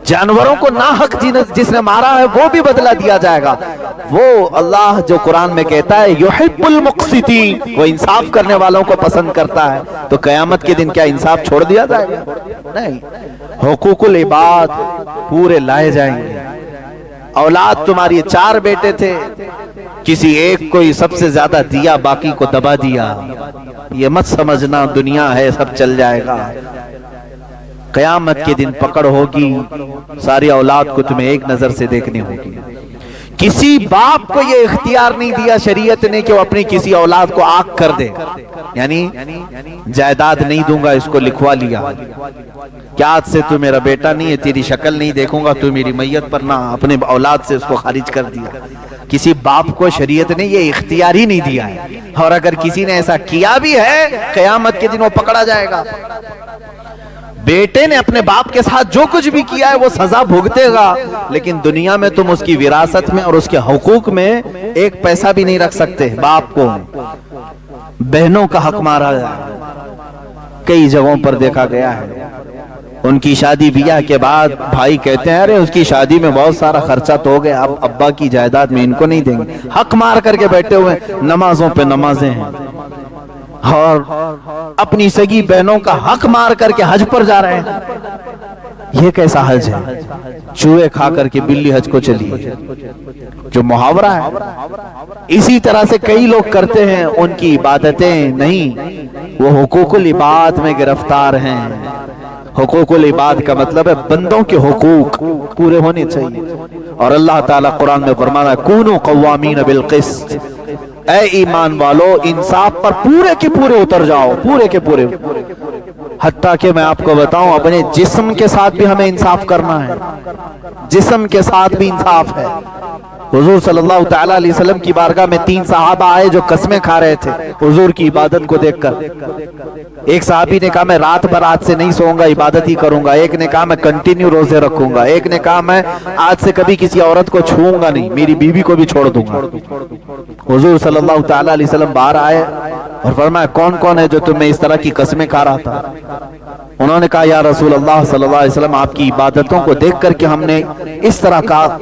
جانوروں کو ناحق جس نے مارا ہے وہ بھی بدلہ دیا جائے گا۔ وہ اللہ جو قرآن میں کہتا ہے یحب المقسطین، وہ انصاف کرنے والوں کو پسند کرتا ہے، تو قیامت کے دن کیا انصاف چھوڑ دیا جائے گا؟ نہیں، حقوق العباد پورے لائے جائیں گے۔ اولاد تمہاری 4 بیٹے تھے، کسی ایک کو ہی سب سے زیادہ دیا، باقی کو دبا دیا، یہ مت سمجھنا دنیا ہے سب چل جائے گا۔ قیامت کے دن پکڑ ہوگی، ساری اولاد کو تمہیں ایک نظر سے دیکھنی ہوگی۔ کسی باپ کو یہ اختیار نہیں دیا شریعت نے کہ وہ اپنی کسی اولاد کو آگ کر دے، یعنی جائیداد نہیں دوں گا اس کو لکھوا لیا، کیا آج سے تو میرا بیٹا نہیں ہے، تیری شکل نہیں دیکھوں گا، تو میری میت پر نہ، اپنے اولاد سے اس کو خارج کر دیا۔ کسی باپ کو شریعت نے یہ اختیار ہی نہیں دیا ہے، اور اگر کسی نے ایسا کیا بھی ہے قیامت کے دن وہ پکڑا جائے گا۔ بیٹے نے اپنے باپ کے ساتھ جو کچھ بھی کیا ہے وہ سزا بھگتے گا، لیکن دنیا میں تم اس کی وراثت میں اور اس کے حقوق میں ایک پیسہ بھی نہیں رکھ سکتے۔ باپ کو بہنوں کا حق مارا جائے، کئی جگہوں پر دیکھا گیا ہے۔ ان کی شادی بیاہ کے بعد بھائی کہتے ہیں ارے اس کی شادی میں بہت سارا خرچہ تو ہو گیا، اب ابا کی جائیداد میں ان کو نہیں دیں گے، حق مار کر کے بیٹھے ہوئے، نمازوں پہ نمازیں ہیں، اور اپنی سگی بہنوں کا حق مار کر کے حج پر جا رہے ہیں۔ یہ کیسا حج ہے؟ چوہے کھا کر کے بلی حج کو چلی ہے، جو محاورہ ہے۔ اسی طرح سے کئی لوگ کرتے ہیں، ان کی عبادتیں نہیں، وہ حقوق العباد میں گرفتار ہیں۔ حقوق العباد کا مطلب ہے بندوں کے حقوق پورے ہونے چاہیے، اور اللہ تعالیٰ قرآن میں فرمانا ہے کونوا قوامین بالقسط، اے ایمان والو انصاف پر پورے کے پورے اتر جاؤ، پورے کے پورے۔ حتیٰ کہ میں آپ کو بتاؤں اپنے جسم کے ساتھ بھی ہمیں انصاف کرنا ہے، جسم کے ساتھ بھی انصاف ہے۔ حضور صلی اللہ تعالیٰ علیہ وسلم کی بارگاہ میں 3 صحابہ آئے جو قسمیں کھا رہے تھے حضور کی عبادت کو دیکھ کر۔ ایک صحابی نے کہا میں رات بھر آج سے نہیں سوؤں گا، عبادت ہی کروں گا۔ ایک نے کہا میں کنٹینیو روزے رکھوں گا۔ ایک نے کہا میں آج سے کبھی کسی عورت کو چھوؤں گا نہیں، میری بیوی کو بھی چھوڑ دوں گا۔ حضور صلی اللہ تعالیٰ علیہ وسلم باہر آئے اور فرمایا کون کون ہے جو تمہیں اس طرح کی قسمیں کھا رہا تھا؟ انہوں نے کہا یا رسول اللہ صلی اللہ علیہ وسلم آپ کی عبادتوں کو دیکھ کر کے ہم نے اس طرح کہا،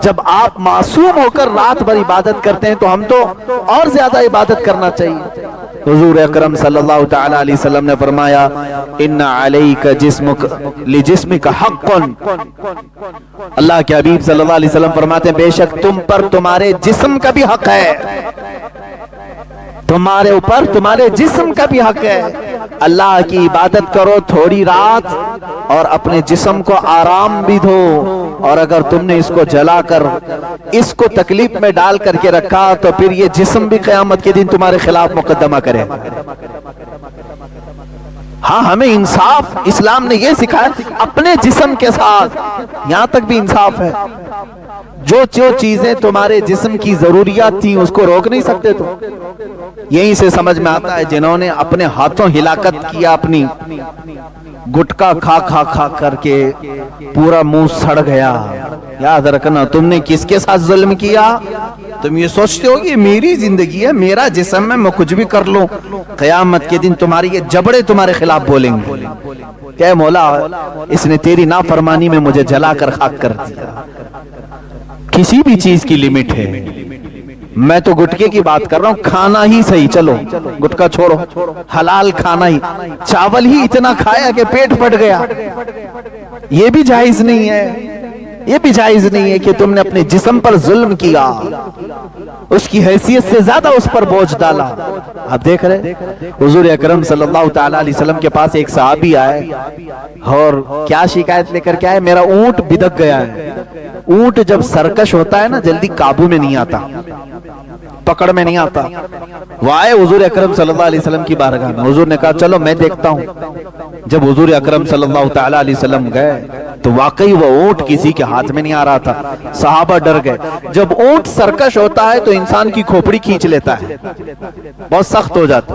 جب آپ معصوم ہو کر رات بھر عبادت کرتے ہیں تو ہم تو اور زیادہ عبادت کرنا چاہیے۔ حضور اکرم صلی اللہ تعالی علیہ وسلم نے فرمایا ان علیک جسمک لجسمک حق، اللہ کے حبیب صلی اللہ علیہ وسلم فرماتے ہیں بے شک تم پر تمہارے جسم کا بھی حق ہے، تمہارے اوپر تمہارے جسم کا بھی حق ہے۔ اللہ کی عبادت کرو تھوڑی رات اور اپنے جسم کو آرام بھی دو، اور اگر تم نے اس کو جلا کر اس کو تکلیف میں ڈال کر کے رکھا تو پھر یہ جسم بھی قیامت کے دن تمہارے خلاف مقدمہ کرے۔ ہاں ہمیں انصاف اسلام نے یہ سکھایا اپنے جسم کے ساتھ، یہاں تک بھی انصاف ہے۔ جو چیزیں تمہارے جسم کی ضروریات تھیں اس کو روک نہیں سکتے، تو یہیں سے سمجھ میں آتا ہے جنہوں نے اپنے ہاتھوں ہلاکت کیا، اپنی گٹکا کھا کھا کھا کر کے پورا منہ سڑ گیا، یاد رکھنا تم نے کس کے ساتھ ظلم کیا؟ تم یہ سوچتے ہو کہ میری زندگی ہے، میرا جسم ہے، میں کچھ بھی کر لوں، قیامت کے دن تمہاری یہ جبڑے تمہارے خلاف بولیں گے کہ مولا اس نے تیری نافرمانی میں مجھے جلا کر خاک کر دیا۔ کسی بھی چیز کی لمٹ ہے، میں تو گٹکے کی بات کر رہا ہوں، کھانا ہی صحیح، چلو گٹکا چھوڑو، حلال کھانا ہی، چاول ہی اتنا کھایا کہ پیٹ پھٹ گیا، یہ بھی جائز نہیں ہے، یہ بھی جائز نہیں ہے کہ تم نے اپنے جسم پر ظلم کیا، اس کی حیثیت سے زیادہ اس پر بوجھ ڈالا۔ آپ دیکھ رہے حضور اکرم صلی اللہ تعالیٰ علیہ وسلم کے پاس ایک صحابی آئے اور کیا شکایت لے کر کے آئے؟ میرا اونٹ بدک گیا ہے۔ اونٹ جب سرکش ہوتا ہے نا جلدی قابو میں نہیں آتا، پکڑ میں نہیں آتا۔ وہ آئے حضور اکرم صلی اللہ علیہ وسلم کی بارگاہ میں، حضور نے کہا چلو میں دیکھتا ہوں۔ جب حضور اکرم صلی اللہ تعالیٰ علیہ وسلم گئے تو واقعی وہ اونٹ کسی کے ہاتھ میں نہیں آ رہا تھا، صحابہ ڈر گئے۔ جب اونٹ سرکش ہوتا ہے تو انسان کی کھوپڑی کھینچ لیتا ہے، بہت سخت ہو جاتا۔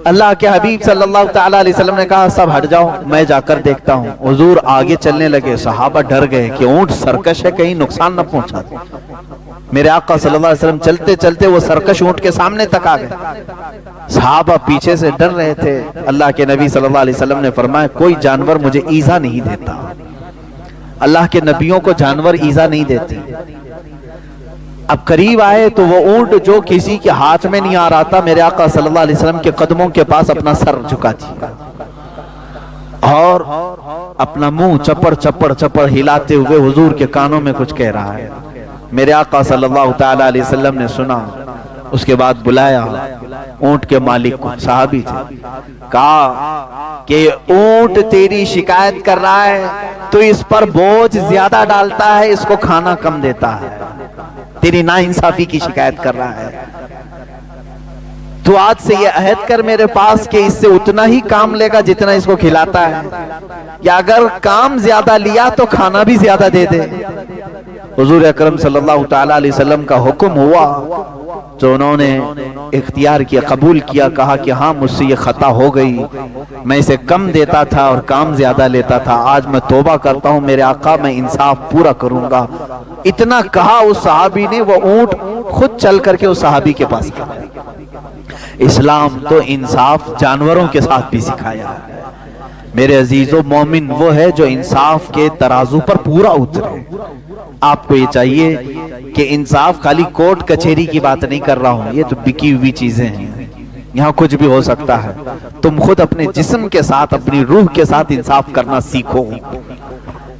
اللہ کے حبیب صلی اللہ تعالیٰ علیہ وسلم نے کہا سب ہٹ جاؤ میں جا کر دیکھتا ہوں۔ حضور آگے چلنے لگے، صحابہ ڈر گئے کہ اونٹ سرکش ہے کہیں نقصان نہ پہنچا دے۔ میرے آقا صلی اللہ علیہ وسلم چلتے چلتے وہ سرکش اونٹ کے سامنے تک آ گئے، صحابہ پیچھے سے ڈر رہے تھے۔ اللہ کے نبی صلی اللہ علیہ وسلم نے فرمایا کوئی جانور مجھے ایذا نہیں دیتا، اللہ کے نبیوں کو جانور ایذا نہیں دیتے۔ اب قریب آئے تو وہ اونٹ جو کسی کے ہاتھ میں نہیں آ رہا تھا میرے آقا صلی اللہ علیہ وسلم کے قدموں کے پاس اپنا سر جھکا دیا اور اپنا منہ چپڑ چپڑ چپڑ ہلاتے ہوئے حضور کے کانوں میں کچھ کہہ رہا ہے۔ میرے آقا صلی اللہ تعالی علیہ وسلم نے سنا، اس کے بعد بلایا اونٹ کے مالک کو، صحابی تھے، کہا کہ اونٹ تیری شکایت کر رہا ہے، تو اس پر بوجھ زیادہ ڈالتا ہے، اس کو کھانا کم دیتا ہے، تیری ناانصافی کی شکایت کر رہا ہے، تو آج سے یہ عہد کر میرے پاس کہ اس سے اتنا ہی کام لے گا جتنا اس کو کھلاتا ہے، یا اگر کام زیادہ لیا تو کھانا بھی زیادہ دے دے۔ حضور اکرم صلی اللہ تعالی علیہ وسلم کا حکم ہوا تو انہوں نے اختیار کیا، قبول کیا، کہا کہ ہاں مجھ سے یہ خطا ہو گئی، میں اسے کم دیتا تھا اور کام زیادہ لیتا تھا، آج میں توبہ کرتا ہوں میرے آقا، میں انصاف پورا کروں گا۔ اتنا کہا اس صحابی نے، وہ اونٹ خود چل کر کے اس صحابی کے پاس گیا۔ اسلام تو انصاف جانوروں کے ساتھ بھی سکھایا ہے۔ میرے عزیزو، مومن وہ ہے جو انصاف کے ترازو پر پورا اترے۔ آپ کو یہ چاہیے کہ انصاف خالی کورٹ کچہری کی بات نہیں کر رہا ہوں، یہ تو بکی ہوئی چیزیں ہیں، یہاں کچھ بھی ہو سکتا ہے۔ تم خود اپنے جسم کے ساتھ، اپنی روح کے ساتھ انصاف کرنا سیکھو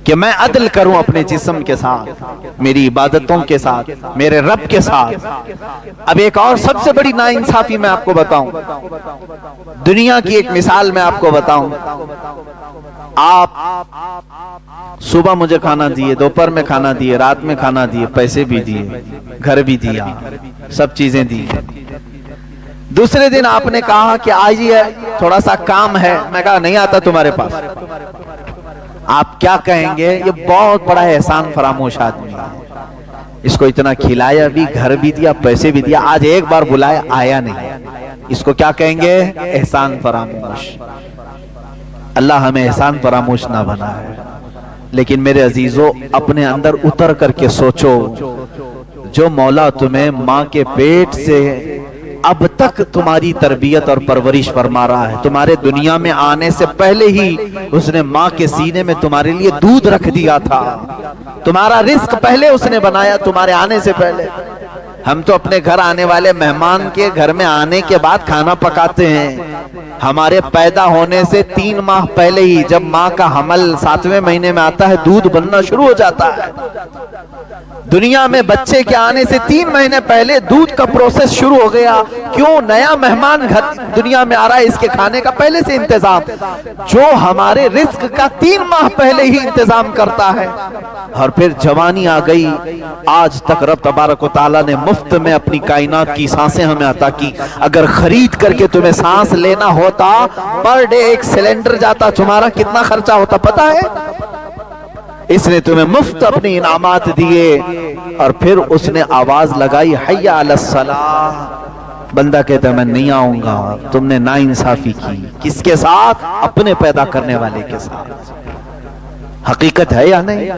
کہ میں عدل کروں اپنے جسم کے ساتھ، میری عبادتوں کے ساتھ، میرے رب کے ساتھ۔ اب ایک اور سب سے بڑی ناانصافی میں آپ کو بتاؤں، دنیا کی ایک مثال میں آپ کو بتاؤں۔ آپ صبح مجھے کھانا دیے، دوپہر میں کھانا دیے، رات میں کھانا دیے، پیسے بھی دیے، گھر بھی دیا، سب چیزیں دی۔ دوسرے دن آپ نے کہا کہ آئیے تھوڑا سا کام ہے، میں کہا نہیں آتا تمہارے پاس۔ آپ کیا کہیں گے؟ یہ بہت بڑا احسان فراموش آدمی ہے، اس کو اتنا کھلایا بھی، گھر بھی دیا، پیسے بھی دیا، آج ایک بار بلایا آیا نہیں، اس کو کیا کہیں گے؟ احسان فراموش۔ اللہ ہمیں احسان فراموش نہ بنائے۔ لیکن میرے عزیزو، اپنے اندر اتر کر کے سوچو، جو مولا تمہیں ماں کے پیٹ سے اب تک تمہاری تربیت اور پرورش فرما رہا ہے، تمہارے دنیا میں آنے سے پہلے ہی اس نے ماں کے سینے میں تمہارے لیے دودھ رکھ دیا تھا، تمہارا رزق پہلے اس نے بنایا تمہارے آنے سے پہلے۔ ہم تو اپنے گھر آنے والے مہمان کے گھر میں آنے کے بعد کھانا پکاتے ہیں، ہمارے پیدا ہونے سے 3 ماہ پہلے ہی جب ماں کا حمل 7ویں مہینے میں آتا ہے، دودھ بننا شروع ہو جاتا ہے۔ دنیا میں بچے کے آنے سے 3 مہینے پہلے دودھ کا پروسیس شروع ہو گیا۔ کیوں؟ نیا مہمان گھر دنیا میں آ رہا ہے، اس کے کھانے کا پہلے سے انتظام، جو ہمارے رزق کا 3 ماہ پہلے ہی انتظام کرتا ہے۔ اور پھر جوانی آ گئی، آج تک رب تبارک و تعالیٰ نے مفت میں اپنی کائنات کی سانسیں ہمیں عطا کی۔ اگر خرید کر کے تمہیں سانس لینا ہوتا، پر ڈے ایک سلنڈر جاتا، تمہارا کتنا خرچہ ہوتا پتا ہے؟ اس نے تمہیں مفت اپنی انعامات دیے، اور پھر اس نے آواز لگائی حی علی الصلاۃ، بندہ کہتا ہے میں نہیں آؤں گا۔ تم نے ناانصافی کی، کس کے ساتھ؟ اپنے پیدا کرنے والے کے ساتھ۔ حقیقت ہے یا نہیں؟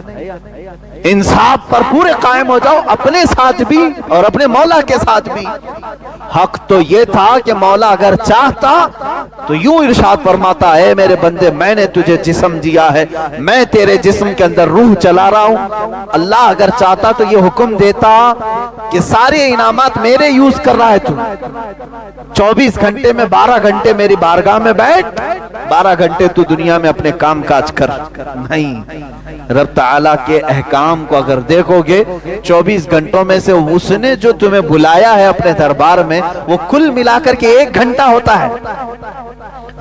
انصاف پر پورے قائم ہو جاؤ، اپنے ساتھ بھی اور اپنے مولا کے ساتھ بھی۔ حق تو یہ تھا کہ مولا اگر چاہتا تو یوں ارشاد فرماتا ہے، میرے بندے میں نے تجھے جسم دیا ہے، میں تیرے جسم کے اندر روح چلا رہا ہوں۔ اللہ اگر چاہتا تو یہ حکم دیتا کہ سارے انعامات میرے یوز کر رہا ہے، تو 24 گھنٹے میں 12 گھنٹے میری بارگاہ میں بیٹھ، 12 گھنٹے تو دنیا میں اپنے کام کاج کر۔ نہیں، رب تعالیٰ کے احکام کو اگر دیکھو گے، 24 گھنٹوں میں سے اس نے جو تمہیں بلایا ہے اپنے دربار میں، وہ کل ملا کر کے 1 گھنٹہ ہوتا ہے۔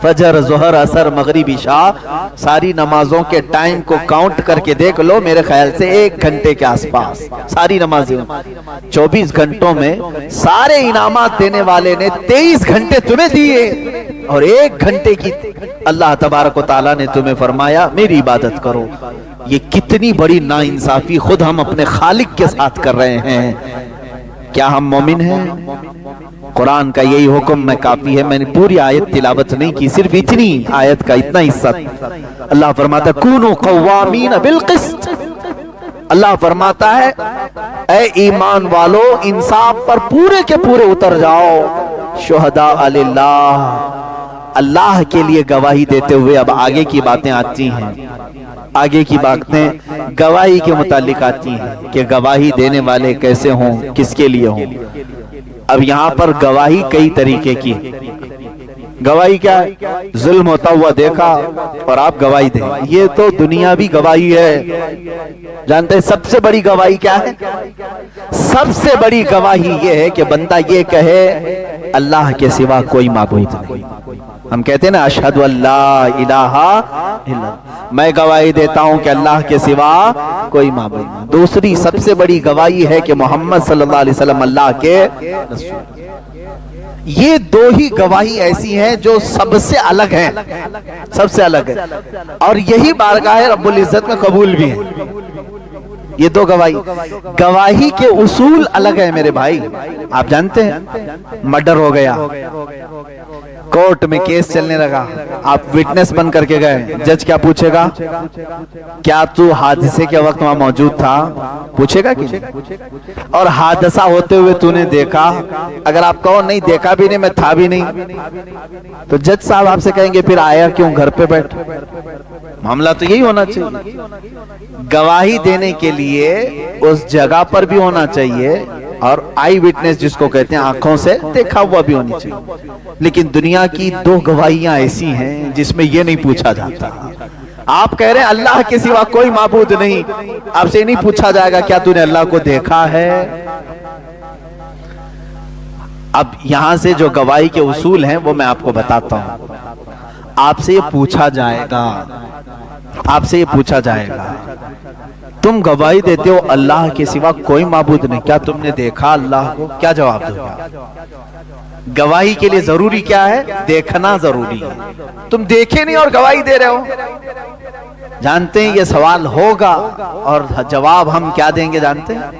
فجر، ظہر، عصر، مغرب، عشاء، ساری نمازوں کے ٹائم کو کاؤنٹ کر کے دیکھ لو، میرے خیال سے 1 گھنٹے کے آس پاس ساری نمازیں۔ 24 گھنٹوں میں سارے انعامات دینے والے نے 23 گھنٹے تمہیں دیے، اور 1 گھنٹے کی اللہ تبارک و تعالیٰ نے تمہیں فرمایا میری عبادت کرو۔ یہ کتنی بڑی ناانصافی خود ہم اپنے خالق کے ساتھ کر رہے ہیں۔ کیا ہم مومن ہیں؟ قرآن کا یہی حکم میں کافی ہے، میں نے پوری آیت تلاوت نہیں کی، صرف اتنی آیت کا اتنا حصہ۔ اللہ فرماتا ہے کونوا قوامین بالقسط، اللہ فرماتا ہے اے ایمان والو انصاف پر پورے کے پورے اتر جاؤ، شہداء للہ، اللہ کے لیے گواہی دیتے ہوئے۔ اب آگے کی باتیں آتی ہیں، آگے کی باتیں گواہی کے متعلق آتی ہیں کہ گواہی دینے والے کیسے ہوں، کس کے لیے ہوں۔ اب یہاں پر گواہی کئی طریقے کی۔ گواہی کیا ہے؟ ظلم ہوتا ہوا دیکھا اور آپ گواہی دیں، یہ تو دنیاوی گواہی ہے۔ جانتے ہیں سب سے بڑی گواہی کیا ہے؟ سب سے بڑی گواہی یہ ہے کہ بندہ یہ کہے اللہ کے سوا کوئی معبود نہیں۔ ہم کہتے ہیں نا اشہد اللہ الہ الا اللہ، میں گواہی دیتا ہوں کہ اللہ کے سوا کوئی معبود نہیں۔ دوسری سب سے بڑی گواہی ہے کہ محمد صلی اللہ علیہ وسلم اللہ کے رسول۔ یہ دو ہی گواہی ایسی ہیں جو سب سے الگ ہیں، سب سے الگ ہے، اور یہی بارگاہ رب العزت میں قبول بھی ہیں۔ یہ دو گواہی کے اصول الگ ہیں میرے بھائی۔ آپ جانتے ہیں مرڈر ہو گیا، کورٹ میں کیس چلنے لگا، آپ وٹنس بن کر کے گئے، جج کیا پوچھے گا؟ کیا تو حادثے کے وقت وہاں موجود تھا؟ پوچھے گا کہ اور حادثہ ہوتے ہوئے تو نے دیکھا؟ اگر آپ کہو نہیں دیکھا بھی نہیں، میں تھا بھی نہیں، تو جج صاحب آپ سے کہیں گے پھر آیا کیوں گھر پہ بیٹھ؟ معاملہ تو یہی ہونا چاہیے، گواہی دینے کے لیے اس جگہ پر بھی ہونا چاہیے، اور آئی وٹنس جس کو کہتے ہیں آنکھوں سے دیکھا ہوا بھی ہونی چاہیے۔ لیکن دنیا کی دو گواہیاں ایسی ہیں جس میں یہ نہیں پوچھا جاتا۔ آپ کہہ رہے ہیں اللہ کے سوا کوئی معبود نہیں، آپ سے نہیں پوچھا جائے گا کیا تو نے اللہ کو دیکھا ہے؟ اب یہاں سے جو گواہی کے اصول ہیں وہ میں آپ کو بتاتا ہوں۔ آپ سے یہ پوچھا جائے گا، آپ سے یہ پوچھا جائے گا تم گواہی دیتے ہو اللہ کے سوا کوئی معبود نہیں، کیا تم نے دیکھا اللہ کو؟ کیا جواب دو گا؟ گواہی کے لیے ضروری کیا ہے؟ دیکھنا ضروری ہے۔ تم دیکھے نہیں اور گواہی دے رہے ہو؟ جانتے ہیں یہ سوال ہوگا اور جواب ہم کیا دیں گے جانتے ہیں؟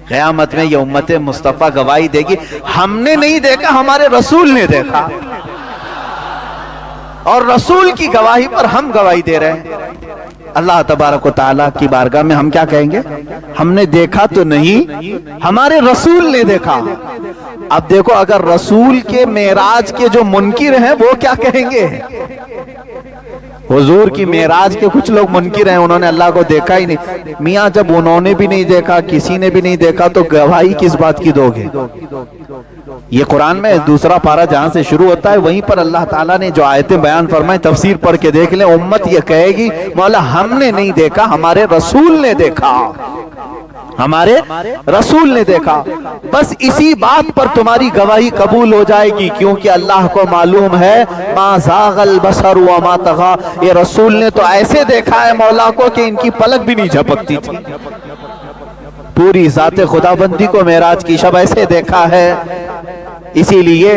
قیامت میں یہ امت مصطفیٰ گواہی دے گی ہم نے نہیں دیکھا، ہمارے رسول نے دیکھا، اور رسول کی گواہی پر ہم گواہی دے رہے ہیں۔ اللہ تبارک و تعالیٰ کی بارگاہ میں ہم کیا کہیں گے؟ ہم نے دیکھا تو نہیں، ہمارے رسول نے دیکھا۔ اب دیکھو اگر رسول کے معراج کے جو منکر ہیں وہ کیا کہیں گے؟ حضور کی معراج کے کچھ لوگ منکر ہیں، انہوں نے اللہ کو دیکھا ہی نہیں۔ میاں جب انہوں نے بھی نہیں دیکھا، کسی نے بھی نہیں دیکھا، تو گواہی کس بات کی دو گے؟ یہ قرآن میں دوسرا پارہ جہاں سے شروع ہوتا ہے وہیں پر اللہ تعالیٰ نے جو آیتیں بیان فرمائیں تفسیر پڑھ کے دیکھ لیں، امت یہ کہے گی مولا ہم نے نہیں دیکھا، ہمارے رسول نے دیکھا، ہمارے رسول نے دیکھا۔ بس اسی بات پر تمہاری گواہی قبول ہو جائے گی، کیونکہ اللہ کو معلوم ہے ما زاغ البصر وما طغى، یہ رسول نے تو ایسے دیکھا ہے مولا کو کہ ان کی پلک بھی نہیں جھپکتی تھی۔ پوری ذات خداوندی کو معراج کی شب ایسے دیکھا ہے۔ اسی لیے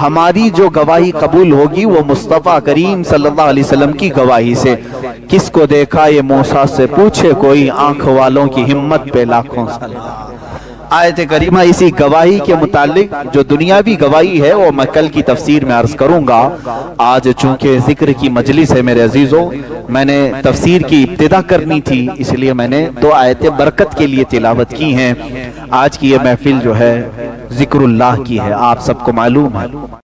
ہماری جو گواہی قبول ہوگی وہ مصطفیٰ کریم صلی اللہ علیہ وسلم کی گواہی سے۔ کس کو دیکھا یہ موسیٰ سے پوچھے کوئی، آنکھ والوں کی ہمت پہ لاکھوں سلام۔ آیت کریمہ اسی گواہی کے متعلق جو دنیاوی گواہی ہے وہ میں کل کی تفسیر میں عرض کروں گا۔ آج چونکہ ذکر کی مجلس ہے میرے عزیزوں، میں نے تفسیر کی ابتدا کرنی تھی، اس لیے میں نے دو آیتیں برکت کے لیے تلاوت کی ہیں۔ آج کی یہ محفل جو ہے ذکر اللہ کی ہے، آپ سب کو معلوم ہے۔